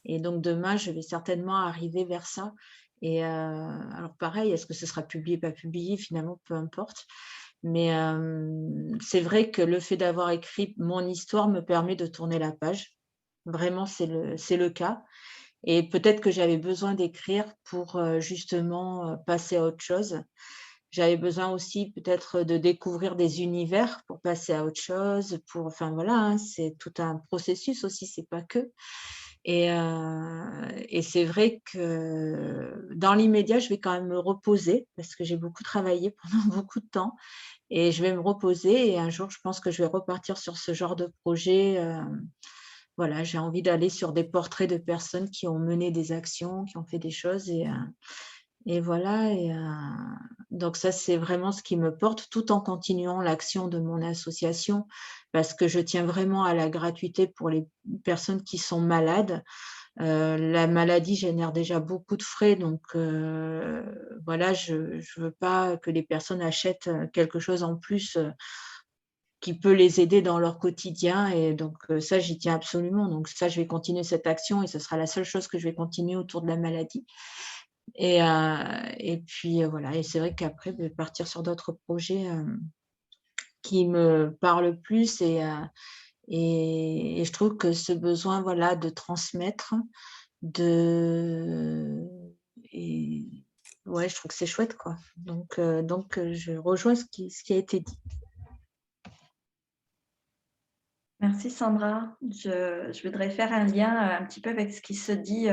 Et donc demain, je vais certainement arriver vers ça. Et alors pareil, est-ce que ce sera publié, pas publié, finalement, peu importe. Mais c'est vrai que le fait d'avoir écrit mon histoire me permet de tourner la page. Vraiment, c'est le cas. Et peut-être que j'avais besoin d'écrire pour justement passer à autre chose. J'avais besoin aussi peut-être de découvrir des univers pour passer à autre chose. Enfin voilà, hein, c'est tout un processus aussi, c'est pas que. Et c'est vrai que dans l'immédiat, je vais quand même me reposer parce que j'ai beaucoup travaillé pendant beaucoup de temps et je vais me reposer et un jour, je pense que je vais repartir sur ce genre de projet. Voilà, j'ai envie d'aller sur des portraits de personnes qui ont mené des actions, qui ont fait des choses et voilà. Donc ça, c'est vraiment ce qui me porte tout en continuant l'action de mon association parce que je tiens vraiment à la gratuité pour les personnes qui sont malades. La maladie génère déjà beaucoup de frais, donc voilà, je ne veux pas que les personnes achètent quelque chose en plus qui peut les aider dans leur quotidien. Et donc ça, j'y tiens absolument. Donc ça, je vais continuer cette action et ce sera la seule chose que je vais continuer autour de la maladie. Et puis voilà, et c'est vrai qu'après, je vais partir sur d'autres projets qui me parlent plus et je trouve que ce besoin, voilà, de transmettre, et ouais, je trouve que c'est chouette, quoi. Donc je rejoins ce qui a été dit. Merci Sandra. Je voudrais faire un lien un petit peu avec ce qui se dit,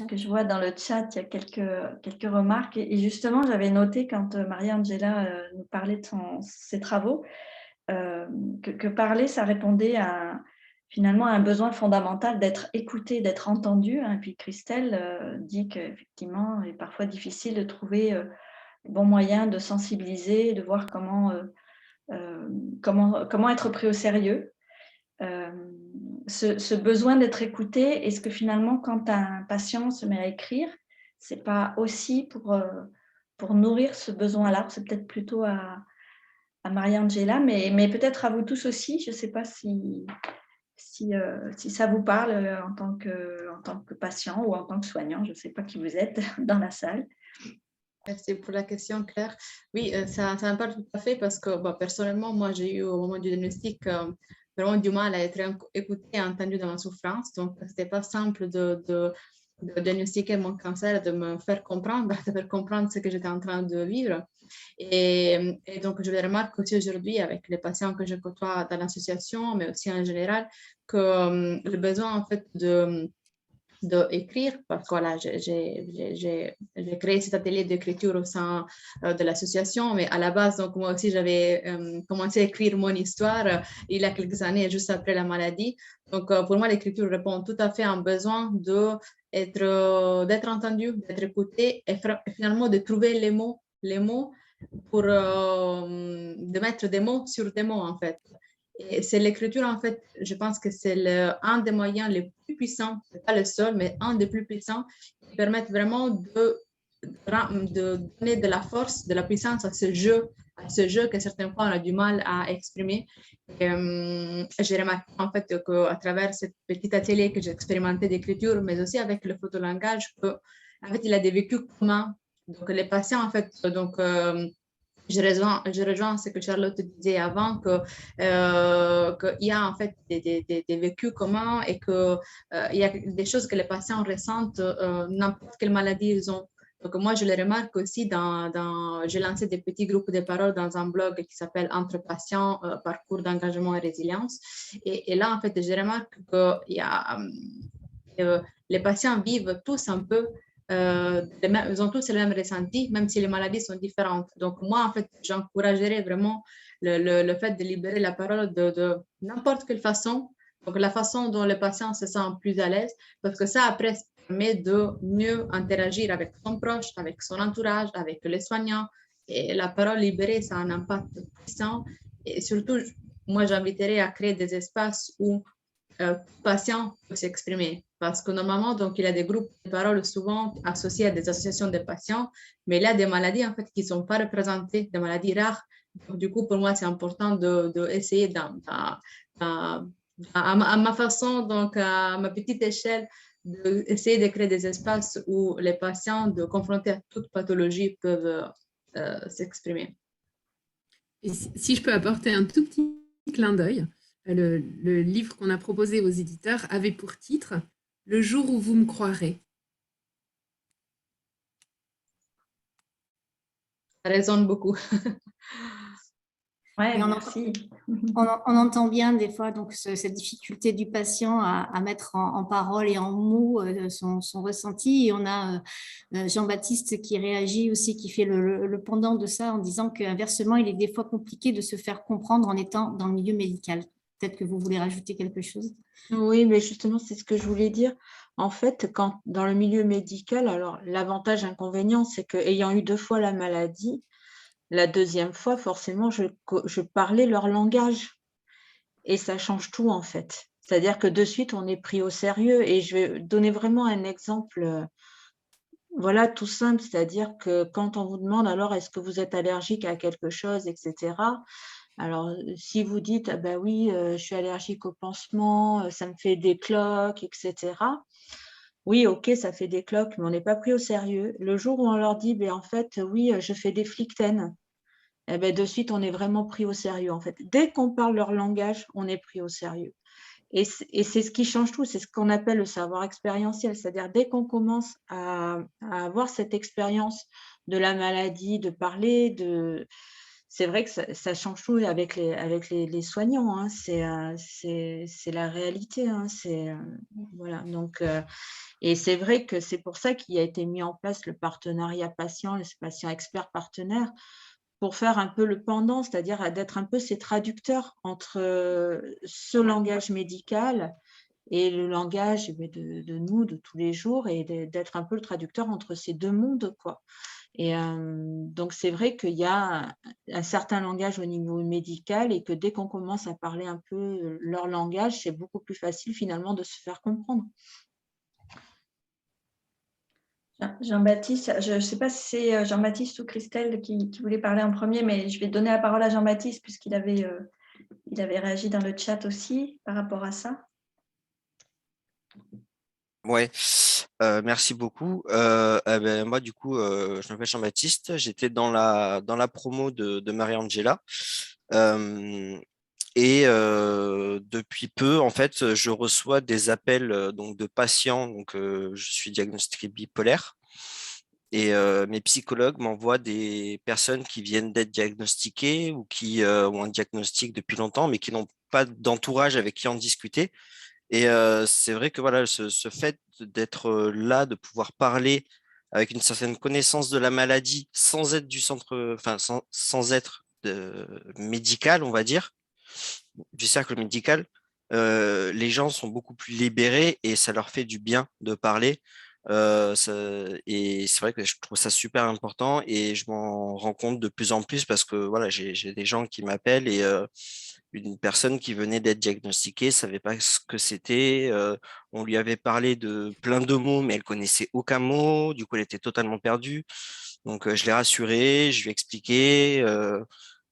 que je vois dans le chat, il y a quelques remarques. Et justement, j'avais noté quand Maria-Angela nous parlait de ses travaux, que parler, ça répondait finalement à un besoin fondamental d'être écouté, d'être entendu. Et puis Christelle dit qu'effectivement, il est parfois difficile de trouver les bons moyens de sensibiliser, de voir comment être pris au sérieux. Ce besoin d'être écouté, est-ce que finalement, quand un patient se met à écrire, ce n'est pas aussi pour nourrir ce besoin-là? C'est peut-être plutôt à Maria-Angela, mais peut-être à vous tous aussi. Je ne sais pas si ça vous parle en tant que patient ou en tant que soignant. Je ne sais pas qui vous êtes dans la salle. Merci pour la question, Claire. Oui, ça me parle tout à fait parce que personnellement, moi, j'ai eu au moment du diagnostic vraiment du mal à être écoutée et entendue dans ma souffrance. Donc, ce n'était pas simple de diagnostiquer mon cancer, de me faire comprendre, ce que j'étais en train de vivre. Et donc, je le remarque aussi aujourd'hui avec les patients que je côtoie dans l'association, mais aussi en général, que le besoin en fait d'écrire, parce que voilà, j'ai créé cet atelier d'écriture au sein de l'association, mais à la base, donc moi aussi, j'avais commencé à écrire mon histoire il y a quelques années, juste après la maladie. Donc, pour moi, l'écriture répond tout à fait à un besoin d'être entendu, d'être écouté et finalement de trouver les mots pour de mettre des mots sur des mots, en fait. Et c'est l'écriture, en fait, je pense que c'est un des moyens les plus puissants, ce n'est pas le seul, mais un des plus puissants qui permettent vraiment de donner de la force, de la puissance à ce jeu à ce jeu que certaines fois on a du mal à exprimer. J'ai remarqué en fait qu'à travers ce petit atelier que j'ai expérimenté d'écriture, mais aussi avec le photolangage, que, en fait, il a des vécus communs. Donc les patients, en fait, donc je rejoins ce que Charlotte disait avant, qu'il y a en fait des vécus communs et qu'il y a des choses que les patients ressentent n'importe quelle maladie ils ont. Donc moi, je le remarque aussi j'ai lancé des petits groupes de parole dans un blog qui s'appelle Entre patients, parcours d'engagement et résilience. Et là, en fait, je remarque que les patients vivent tous un peu ils ont tous le même ressenti, même si les maladies sont différentes. Donc, moi, en fait, j'encouragerais vraiment le fait de libérer la parole de n'importe quelle façon. Donc, la façon dont le patient se sent plus à l'aise, parce que ça, après, ça permet de mieux interagir avec son proche, avec son entourage, avec les soignants. Et la parole libérée, ça a un impact puissant. Et surtout, moi, j'inviterais à créer des espaces où patient peut s'exprimer. Parce que normalement, donc, il y a des groupes de parole souvent associés à des associations de patients, mais il y a des maladies en fait, qui ne sont pas représentées, des maladies rares. Donc, du coup, pour moi, c'est important d'essayer à ma façon, donc à ma petite échelle, d'essayer de créer des espaces où les patients, de confronter à toute pathologie, peuvent s'exprimer. Et si je peux apporter un tout petit clin d'œil, le livre qu'on a proposé aux éditeurs avait pour titre « Le jour où vous me croirez ». Ça résonne beaucoup. Ouais, Et merci. on entend bien des fois donc, cette difficulté du patient à mettre en parole et en mots son ressenti. Et on a Jean-Baptiste qui réagit aussi, qui fait le pendant de ça en disant qu'inversement, il est des fois compliqué de se faire comprendre en étant dans le milieu médical. Peut-être que vous voulez rajouter quelque chose. Oui, mais justement, c'est ce que je voulais dire. En fait, quand dans le milieu médical, alors l'avantage, inconvénient, c'est qu'ayant eu 2 fois la maladie, la deuxième fois, forcément, je parlais leur langage. Et ça change tout, en fait. C'est-à-dire que de suite, on est pris au sérieux. Et je vais donner vraiment un exemple, voilà, tout simple. C'est-à-dire que quand on vous demande, alors, est-ce que vous êtes allergique à quelque chose, etc. Alors, si vous dites, ah ben oui, je suis allergique au pansement, ça me fait des cloques, etc. Oui, ok, ça fait des cloques, mais on n'est pas pris au sérieux. Le jour où on leur dit, ben en fait, oui, je fais des flictènes, eh ben, de suite, on est vraiment pris au sérieux, en fait. Dès qu'on parle leur langage, on est pris au sérieux. Et c'est ce qui change tout, c'est ce qu'on appelle le savoir expérientiel. C'est-à-dire, dès qu'on commence à avoir cette expérience de la maladie, de parler, c'est vrai que ça change tout avec les soignants. Hein. C'est la réalité. Hein. Voilà. Donc, et c'est vrai que c'est pour ça qu'il a été mis en place le partenariat patient, le patient expert partenaire, pour faire un peu le pendant, c'est-à-dire d'être un peu ces traducteurs entre ce langage médical et le langage de nous, de tous les jours, et d'être un peu le traducteur entre ces deux mondes, quoi. Et donc, c'est vrai qu'il y a un certain langage au niveau médical et que dès qu'on commence à parler un peu leur langage, c'est beaucoup plus facile finalement de se faire comprendre. Jean-Baptiste, je ne sais pas si c'est Jean-Baptiste ou Christelle qui voulait parler en premier, mais je vais donner la parole à Jean-Baptiste puisqu'il avait réagi dans le chat aussi par rapport à ça. Ouais, merci beaucoup. Moi, du coup, je m'appelle Jean-Baptiste. J'étais dans la promo de Marie-Angela. Depuis peu, en fait, je reçois des appels donc, de patients. Donc, je suis diagnostiqué bipolaire. Et mes psychologues m'envoient des personnes qui viennent d'être diagnostiquées ou qui ont un diagnostic depuis longtemps, mais qui n'ont pas d'entourage avec qui en discuter. Et c'est vrai que voilà, ce fait d'être là, de pouvoir parler avec une certaine connaissance de la maladie sans être du centre, enfin sans être médical, on va dire, du cercle médical, les gens sont beaucoup plus libérés et ça leur fait du bien de parler. Et c'est vrai que je trouve ça super important et je m'en rends compte de plus en plus parce que voilà, j'ai des gens qui m'appellent et une personne qui venait d'être diagnostiquée, savait pas ce que c'était. On lui avait parlé de plein de mots, mais elle connaissait aucun mot. Du coup, elle était totalement perdue. Donc, je l'ai rassuré, je lui ai expliqué.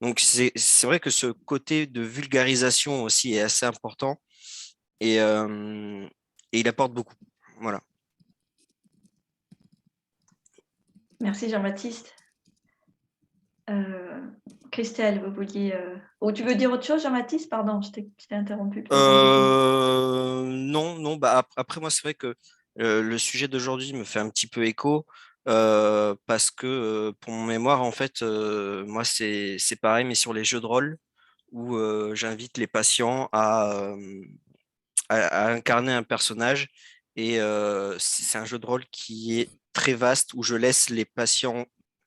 Donc, c'est vrai que ce côté de vulgarisation aussi est assez important et, euh, et il apporte beaucoup. Voilà. Merci Jean-Baptiste. Christelle, vous vouliez... Oh, tu veux dire autre chose, Jean-Baptiste? Pardon, je t'ai interrompu. Non. Bah, après, moi, c'est vrai que le sujet d'aujourd'hui me fait un petit peu écho parce que pour mon mémoire, en fait, moi, c'est pareil, mais sur les jeux de rôle où j'invite les patients à incarner un personnage. Et c'est un jeu de rôle qui est très vaste où je laisse les patients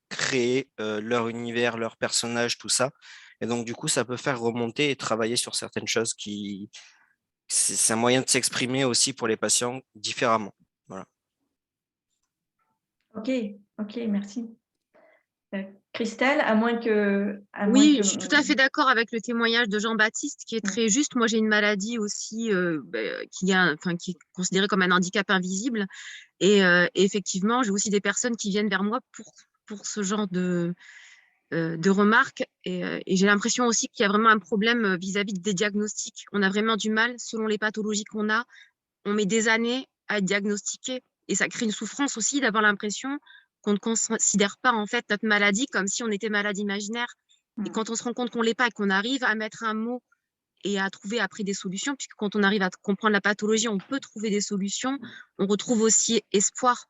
créer leur univers, leur personnage, tout ça. Et donc, du coup, ça peut faire remonter et travailler sur certaines choses qui... C'est un moyen de s'exprimer aussi pour les patients différemment. Voilà. Ok, merci. Christelle, à moins que... Oui, je suis tout à fait d'accord avec le témoignage de Jean-Baptiste qui est très juste. Moi, j'ai une maladie aussi qui est considérée comme un handicap invisible. Et effectivement, j'ai aussi des personnes qui viennent vers moi pour ce genre de remarques. Et j'ai l'impression aussi qu'il y a vraiment un problème vis-à-vis des diagnostics. On a vraiment du mal, selon les pathologies qu'on a, on met des années à être diagnostiqué. Et ça crée une souffrance aussi d'avoir l'impression qu'on ne considère pas en fait notre maladie comme si on était malade imaginaire. Et quand on se rend compte qu'on ne l'est pas et qu'on arrive à mettre un mot et à trouver après des solutions, puisque quand on arrive à comprendre la pathologie, on peut trouver des solutions, on retrouve aussi espoir.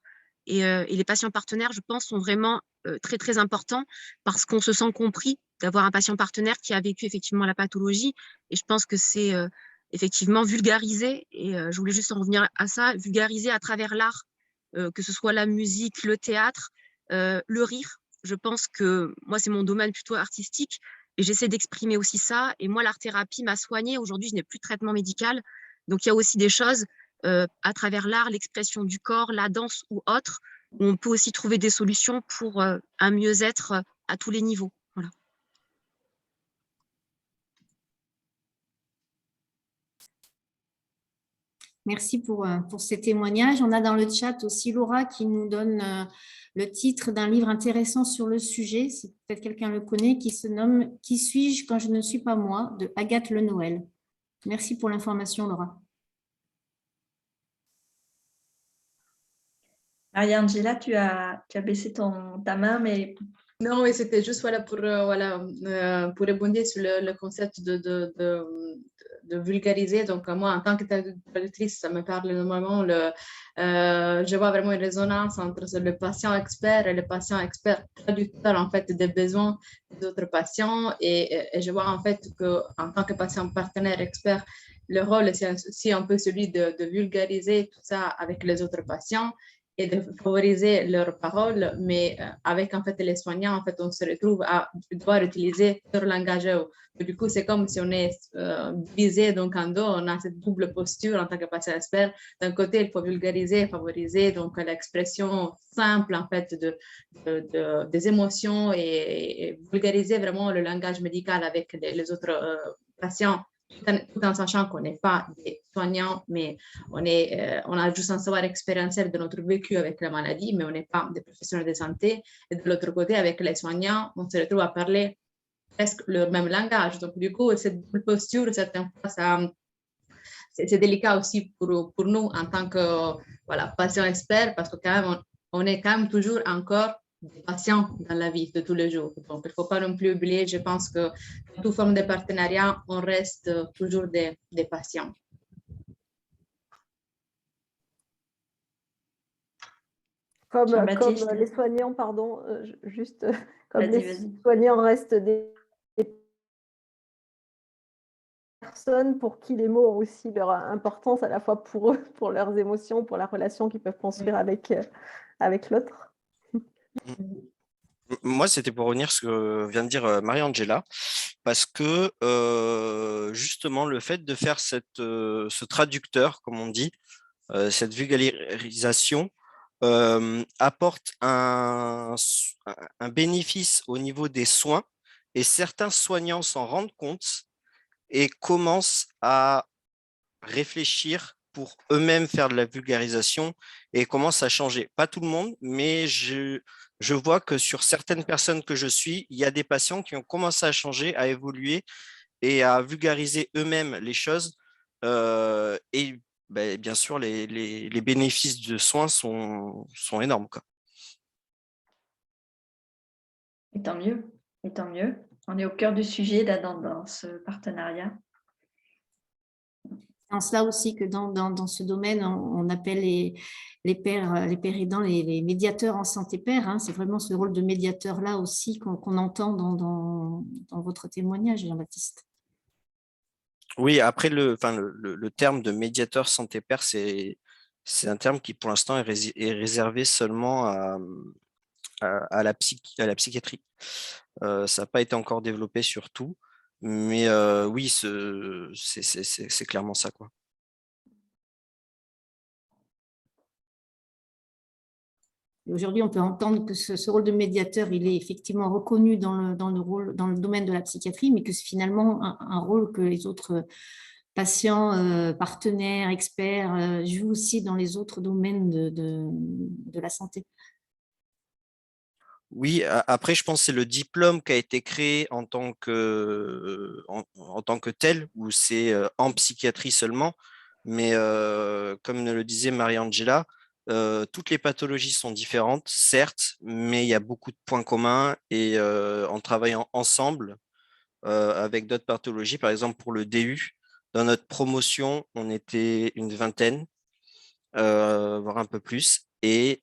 Et les patients partenaires, je pense, sont vraiment très, très importants parce qu'on se sent compris d'avoir un patient partenaire qui a vécu effectivement la pathologie. Et je pense que c'est effectivement vulgarisé, et je voulais juste en revenir à ça, vulgariser à travers l'art, que ce soit la musique, le théâtre, le rire. Je pense que moi, c'est mon domaine plutôt artistique et j'essaie d'exprimer aussi ça. Et moi, l'art-thérapie m'a soignée. Aujourd'hui, je n'ai plus de traitement médical. Donc, il y a aussi des choses à travers l'art, l'expression du corps, la danse ou autre, où on peut aussi trouver des solutions pour un mieux-être à tous les niveaux. Voilà. Merci pour ces témoignages. On a dans le chat aussi Laura qui nous donne le titre d'un livre intéressant sur le sujet, si peut-être quelqu'un le connaît, qui se nomme « Qui suis-je quand je ne suis pas moi ?» de Agathe Le Noël. Merci pour l'information, Laura. Maria-Angela, tu as baissé ta main, mais... Non, oui, c'était juste pour rebondir sur le concept de vulgariser. Donc, moi, en tant que traductrice, ça me parle énormément. Je vois vraiment une résonance entre le patient expert et le patient expert traducteur, en fait, des besoins des autres patients. Et je vois, en fait, qu'en tant que patient partenaire expert, le rôle, c'est aussi un peu celui de vulgariser tout ça avec les autres patients et de favoriser leurs paroles, mais avec en fait les soignants, en fait, on se retrouve à devoir utiliser leur langage. Du coup, c'est comme si on est divisé donc en deux, on a cette double posture en tant que patient expert. D'un côté, il faut vulgariser, favoriser donc l'expression simple en fait des émotions et vulgariser vraiment le langage médical avec les autres patients, tout en sachant qu'on n'est pas des soignants, mais on a juste un savoir expérientiel de notre vécu avec la maladie, mais on n'est pas des professionnels de santé. Et de l'autre côté, avec les soignants, on se retrouve à parler presque le même langage. Donc, du coup, cette posture, certaines fois, c'est délicat aussi pour nous en tant que patients experts, parce que quand même, on est quand même toujours encore des patients dans la vie de tous les jours. Donc, il ne faut pas non plus oublier, je pense que dans toute forme de partenariat, on reste toujours des patients. Comme les soignants, pardon, juste comme les soignants restent des personnes pour qui les mots ont aussi leur importance, à la fois pour eux, pour leurs émotions, pour la relation qu'ils peuvent construire avec l'autre. Moi, c'était pour revenir sur ce que vient de dire Maria-Angela, parce que justement, le fait de faire ce traducteur, comme on dit, cette vulgarisation, apporte un bénéfice au niveau des soins, et certains soignants s'en rendent compte et commencent à réfléchir pour eux-mêmes faire de la vulgarisation et commencent à changer. Pas tout le monde, mais je vois que sur certaines personnes que je suis, il y a des patients qui ont commencé à changer, à évoluer et à vulgariser eux-mêmes les choses. Et ben, bien sûr, les bénéfices de soins sont énormes, quoi. Et tant mieux, et tant mieux. On est au cœur du sujet là, dans ce partenariat. En cela aussi que dans ce domaine, on appelle les pères aidants les médiateurs en santé père. Hein. C'est vraiment ce rôle de médiateur-là aussi qu'on entend dans votre témoignage, Jean-Baptiste. Oui, après, le terme de médiateur santé père, c'est un terme qui, pour l'instant, est réservé seulement à la psychiatrie. Ça n'a pas été encore développé sur tout, mais oui, c'est clairement ça, quoi. Aujourd'hui, on peut entendre que ce rôle de médiateur, il est effectivement reconnu dans le domaine de la psychiatrie, mais que c'est finalement un rôle que les autres patients, partenaires, experts jouent aussi dans les autres domaines de la santé. Oui, après, je pense que c'est le diplôme qui a été créé en tant que tel, où c'est en psychiatrie seulement. Mais comme le disait Marie-Angela, toutes les pathologies sont différentes, certes, mais il y a beaucoup de points communs et en travaillant ensemble avec d'autres pathologies, par exemple pour le DU, dans notre promotion, on était une vingtaine, voire un peu plus, et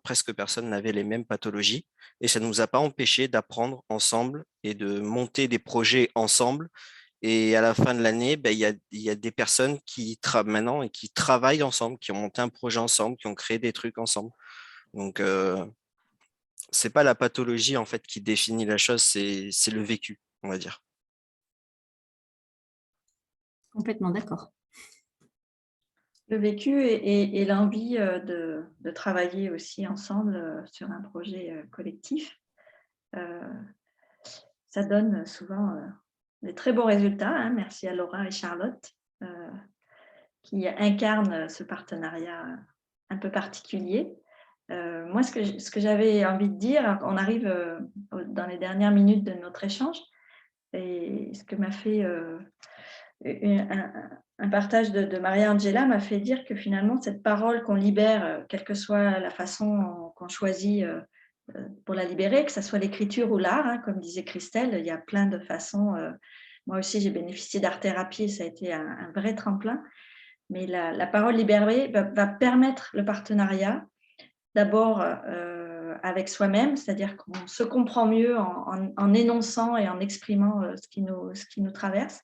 presque personne n'avait les mêmes pathologies. Et ça ne nous a pas empêché d'apprendre ensemble et de monter des projets ensemble. Et à la fin de l'année, ben, il y a des personnes qui maintenant et qui travaillent ensemble, qui ont monté un projet ensemble, qui ont créé des trucs ensemble. Donc, c'est pas la pathologie en fait qui définit la chose, c'est le vécu, on va dire. Complètement d'accord. Le vécu et l'envie de travailler aussi ensemble sur un projet collectif, ça donne souvent des très beaux résultats. Hein. Merci à Laura et Charlotte qui incarnent ce partenariat un peu particulier. Moi, ce que j'avais envie de dire, on arrive dans les dernières minutes de notre échange, et ce que m'a fait un partage de Maria-Angela m'a fait dire que finalement, cette parole qu'on libère, quelle que soit la façon qu'on choisit pour la libérer, que ce soit l'écriture ou l'art, hein, comme disait Christelle, il y a plein de façons. Moi aussi, j'ai bénéficié d'art-thérapie, ça a été un vrai tremplin. Mais la parole libérée va permettre le partenariat, d'abord avec soi-même, c'est-à-dire qu'on se comprend mieux en énonçant et en exprimant ce qui nous traverse,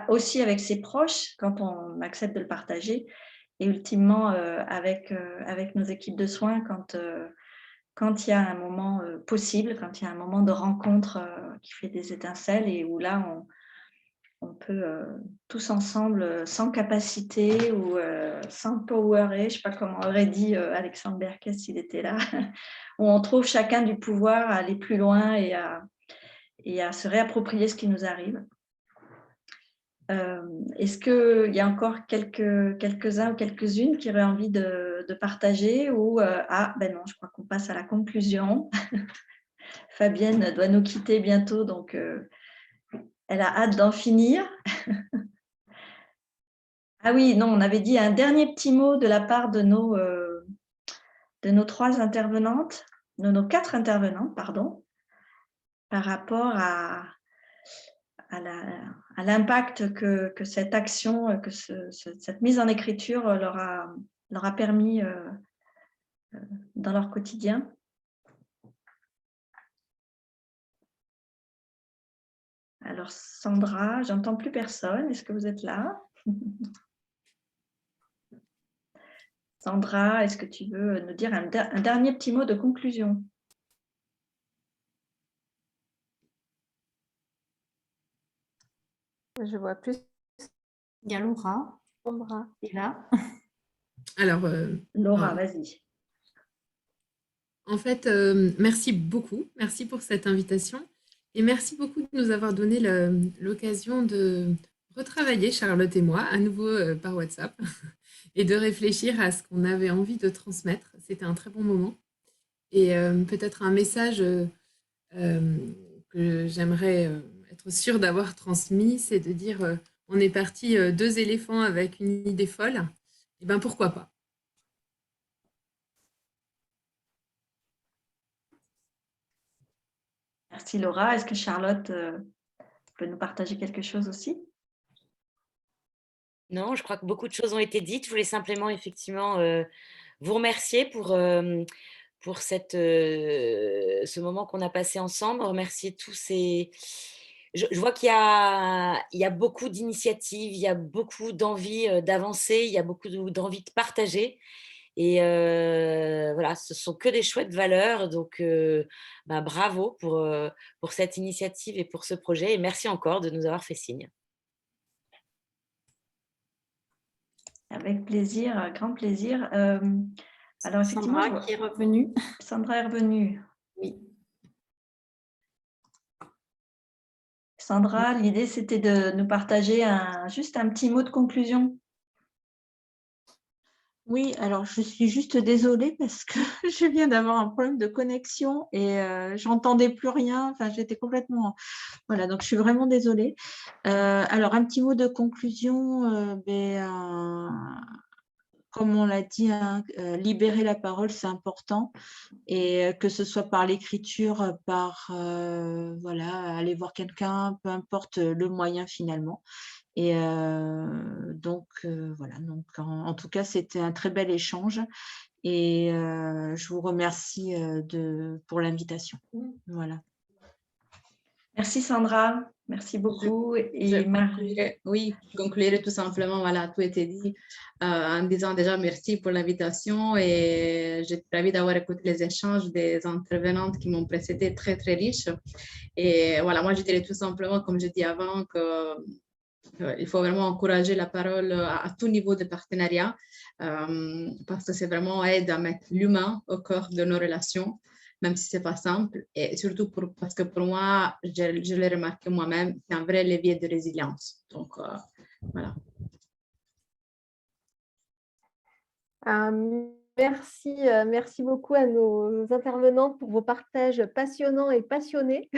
aussi avec ses proches, quand on accepte de le partager, et ultimement avec nos équipes de soins, quand il y a un moment possible, quand il y a un moment de rencontre qui fait des étincelles, et où là, on peut tous ensemble, sans capacité ou sans power, je ne sais pas comment aurait dit Alexandre Berquet s'il était là, où on trouve chacun du pouvoir à aller plus loin et à se réapproprier ce qui nous arrive. Est-ce qu'il y a encore quelques-uns ou quelques-unes qui auraient envie de partager ou ben non, je crois qu'on passe à la conclusion. Fabienne doit nous quitter bientôt, donc elle a hâte d'en finir. Ah oui, non, on avait dit un dernier petit mot de la part de nos 3 intervenantes, de nos 4 intervenantes, pardon, par rapport à l'impact que cette action, que cette mise en écriture leur a permis dans leur quotidien. Alors Sandra, j'entends plus personne. Est-ce que vous êtes là? Sandra, est-ce que tu veux nous dire un dernier petit mot de conclusion? Je vois plus. Il y a Laura. Sandra est là. Alors, Laura, vas-y. En fait, merci beaucoup. Merci pour cette invitation. Et merci beaucoup de nous avoir donné l'occasion de retravailler, Charlotte et moi, à nouveau par WhatsApp, et de réfléchir à ce qu'on avait envie de transmettre. C'était un très bon moment. Et peut-être un message que j'aimerais être sûre d'avoir transmis, c'est de dire on est parti 2 éléphants avec une idée folle, et ben pourquoi pas. Merci Laura. Est-ce que Charlotte peut nous partager quelque chose aussi? Non, je crois que beaucoup de choses ont été dites. Je voulais simplement effectivement vous remercier pour ce moment qu'on a passé ensemble, remercier tous ces... Je vois qu'il y a beaucoup d'initiatives, il y a beaucoup d'envie d'avancer, il y a beaucoup d'envie de partager. Et voilà, ce sont que des chouettes valeurs. Donc, bravo pour cette initiative et pour ce projet. Et merci encore de nous avoir fait signe. Avec plaisir, grand plaisir. Alors, effectivement, Sandra qui est revenue. Sandra est revenue. Oui. Sandra, l'idée, c'était de nous partager juste un petit mot de conclusion. Oui, alors je suis juste désolée parce que je viens d'avoir un problème de connexion et j'entendais plus rien. Enfin, j'étais complètement... Voilà, donc je suis vraiment désolée. Alors, un petit mot de conclusion. Comme on l'a dit, libérer la parole, c'est important. Et que ce soit par l'écriture, par aller voir quelqu'un, peu importe le moyen finalement. Et donc, en tout cas, c'était un très bel échange. Et je vous remercie pour l'invitation. Voilà. Merci Sandra, merci beaucoup. Je conclurai tout simplement, voilà, tout était dit en disant déjà merci pour l'invitation et j'étais ravie d'avoir écouté les échanges des intervenantes qui m'ont précédé, très très riches. Et voilà, moi je dirais tout simplement, comme je dis avant, il faut vraiment encourager la parole à tout niveau de partenariat parce que c'est vraiment aide à mettre l'humain au cœur de nos relations, même si ce n'est pas simple. Et surtout parce que pour moi, je l'ai remarqué moi-même, c'est un vrai levier de résilience. Donc, voilà. Merci beaucoup à nos intervenantes pour vos partages passionnants et passionnés.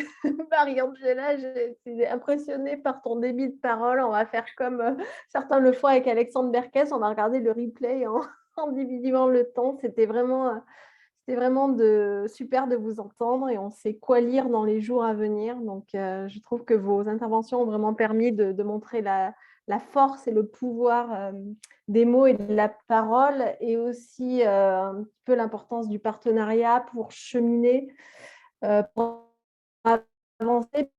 Marie-Angela, j'ai été impressionnée par ton débit de parole. On va faire comme certains le font avec Alexandre Berkès, on va regarder le replay en divisant le temps. C'était vraiment super de vous entendre et on sait quoi lire dans les jours à venir. Donc, je trouve que vos interventions ont vraiment permis de montrer la force et le pouvoir des mots et de la parole et aussi un petit peu l'importance du partenariat pour cheminer, pour avancer,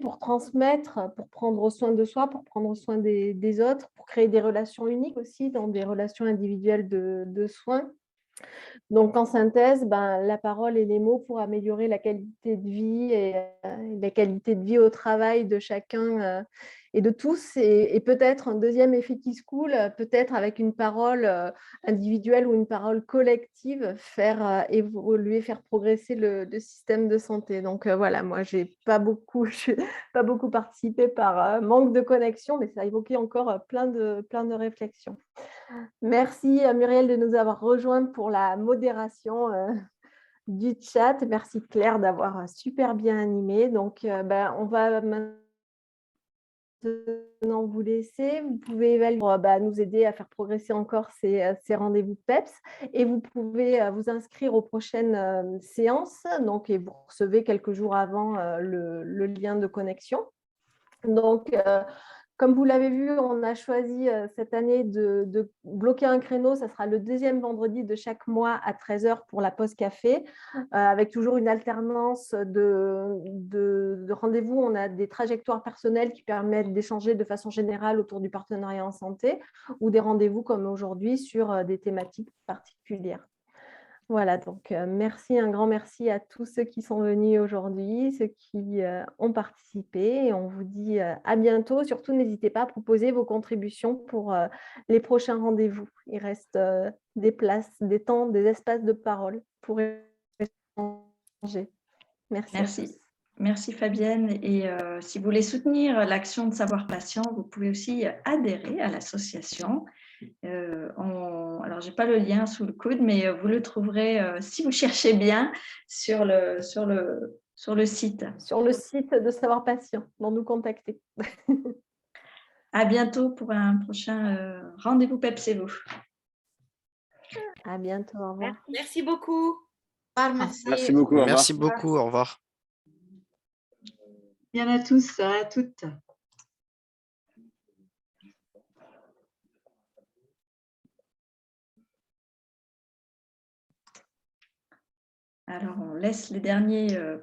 pour transmettre, pour prendre soin de soi, pour prendre soin des autres, pour créer des relations uniques aussi dans des relations individuelles de soins. Donc, en synthèse, la parole et les mots pour améliorer la qualité de vie et la qualité de vie au travail de chacun et de tous. Et peut-être un deuxième effet qui se coule, peut-être avec une parole individuelle ou une parole collective, faire évoluer, faire progresser le système de santé. Donc, voilà, moi, je n'ai pas beaucoup participé par manque de connexion, mais ça a évoqué encore plein de réflexions. Merci à Muriel de nous avoir rejoints pour la modération du chat. Merci Claire d'avoir super bien animé. Donc, on va maintenant vous laisser. Vous pouvez nous aider à faire progresser encore ces rendez-vous PEPS et vous pouvez vous inscrire aux prochaines séances. Donc, et vous recevez quelques jours avant le lien de connexion. Donc, comme vous l'avez vu, on a choisi cette année de bloquer un créneau. Ça sera le deuxième vendredi de chaque mois à 13 h pour la pause café, avec toujours une alternance de rendez-vous. On a des trajectoires personnelles qui permettent d'échanger de façon générale autour du partenariat en santé ou des rendez-vous comme aujourd'hui sur des thématiques particulières. Voilà, donc merci, un grand merci à tous ceux qui sont venus aujourd'hui, ceux qui ont participé et on vous dit à bientôt. Surtout, n'hésitez pas à proposer vos contributions pour les prochains rendez-vous. Il reste des places, des temps, des espaces de parole pour échanger. Merci. Merci. Merci Fabienne. Et si vous voulez soutenir l'action de Savoir Patient, vous pouvez aussi adhérer à l'association. Alors, je n'ai pas le lien sous le coude, mais vous le trouverez si vous cherchez bien sur le site. Sur le site de Savoir Patient, pour nous contacter. À bientôt pour un prochain rendez-vous Pepsez-vous. À bientôt, au revoir. Merci beaucoup. Merci beaucoup, merci beaucoup, au revoir. Bien à tous, à toutes. Alors, on laisse les derniers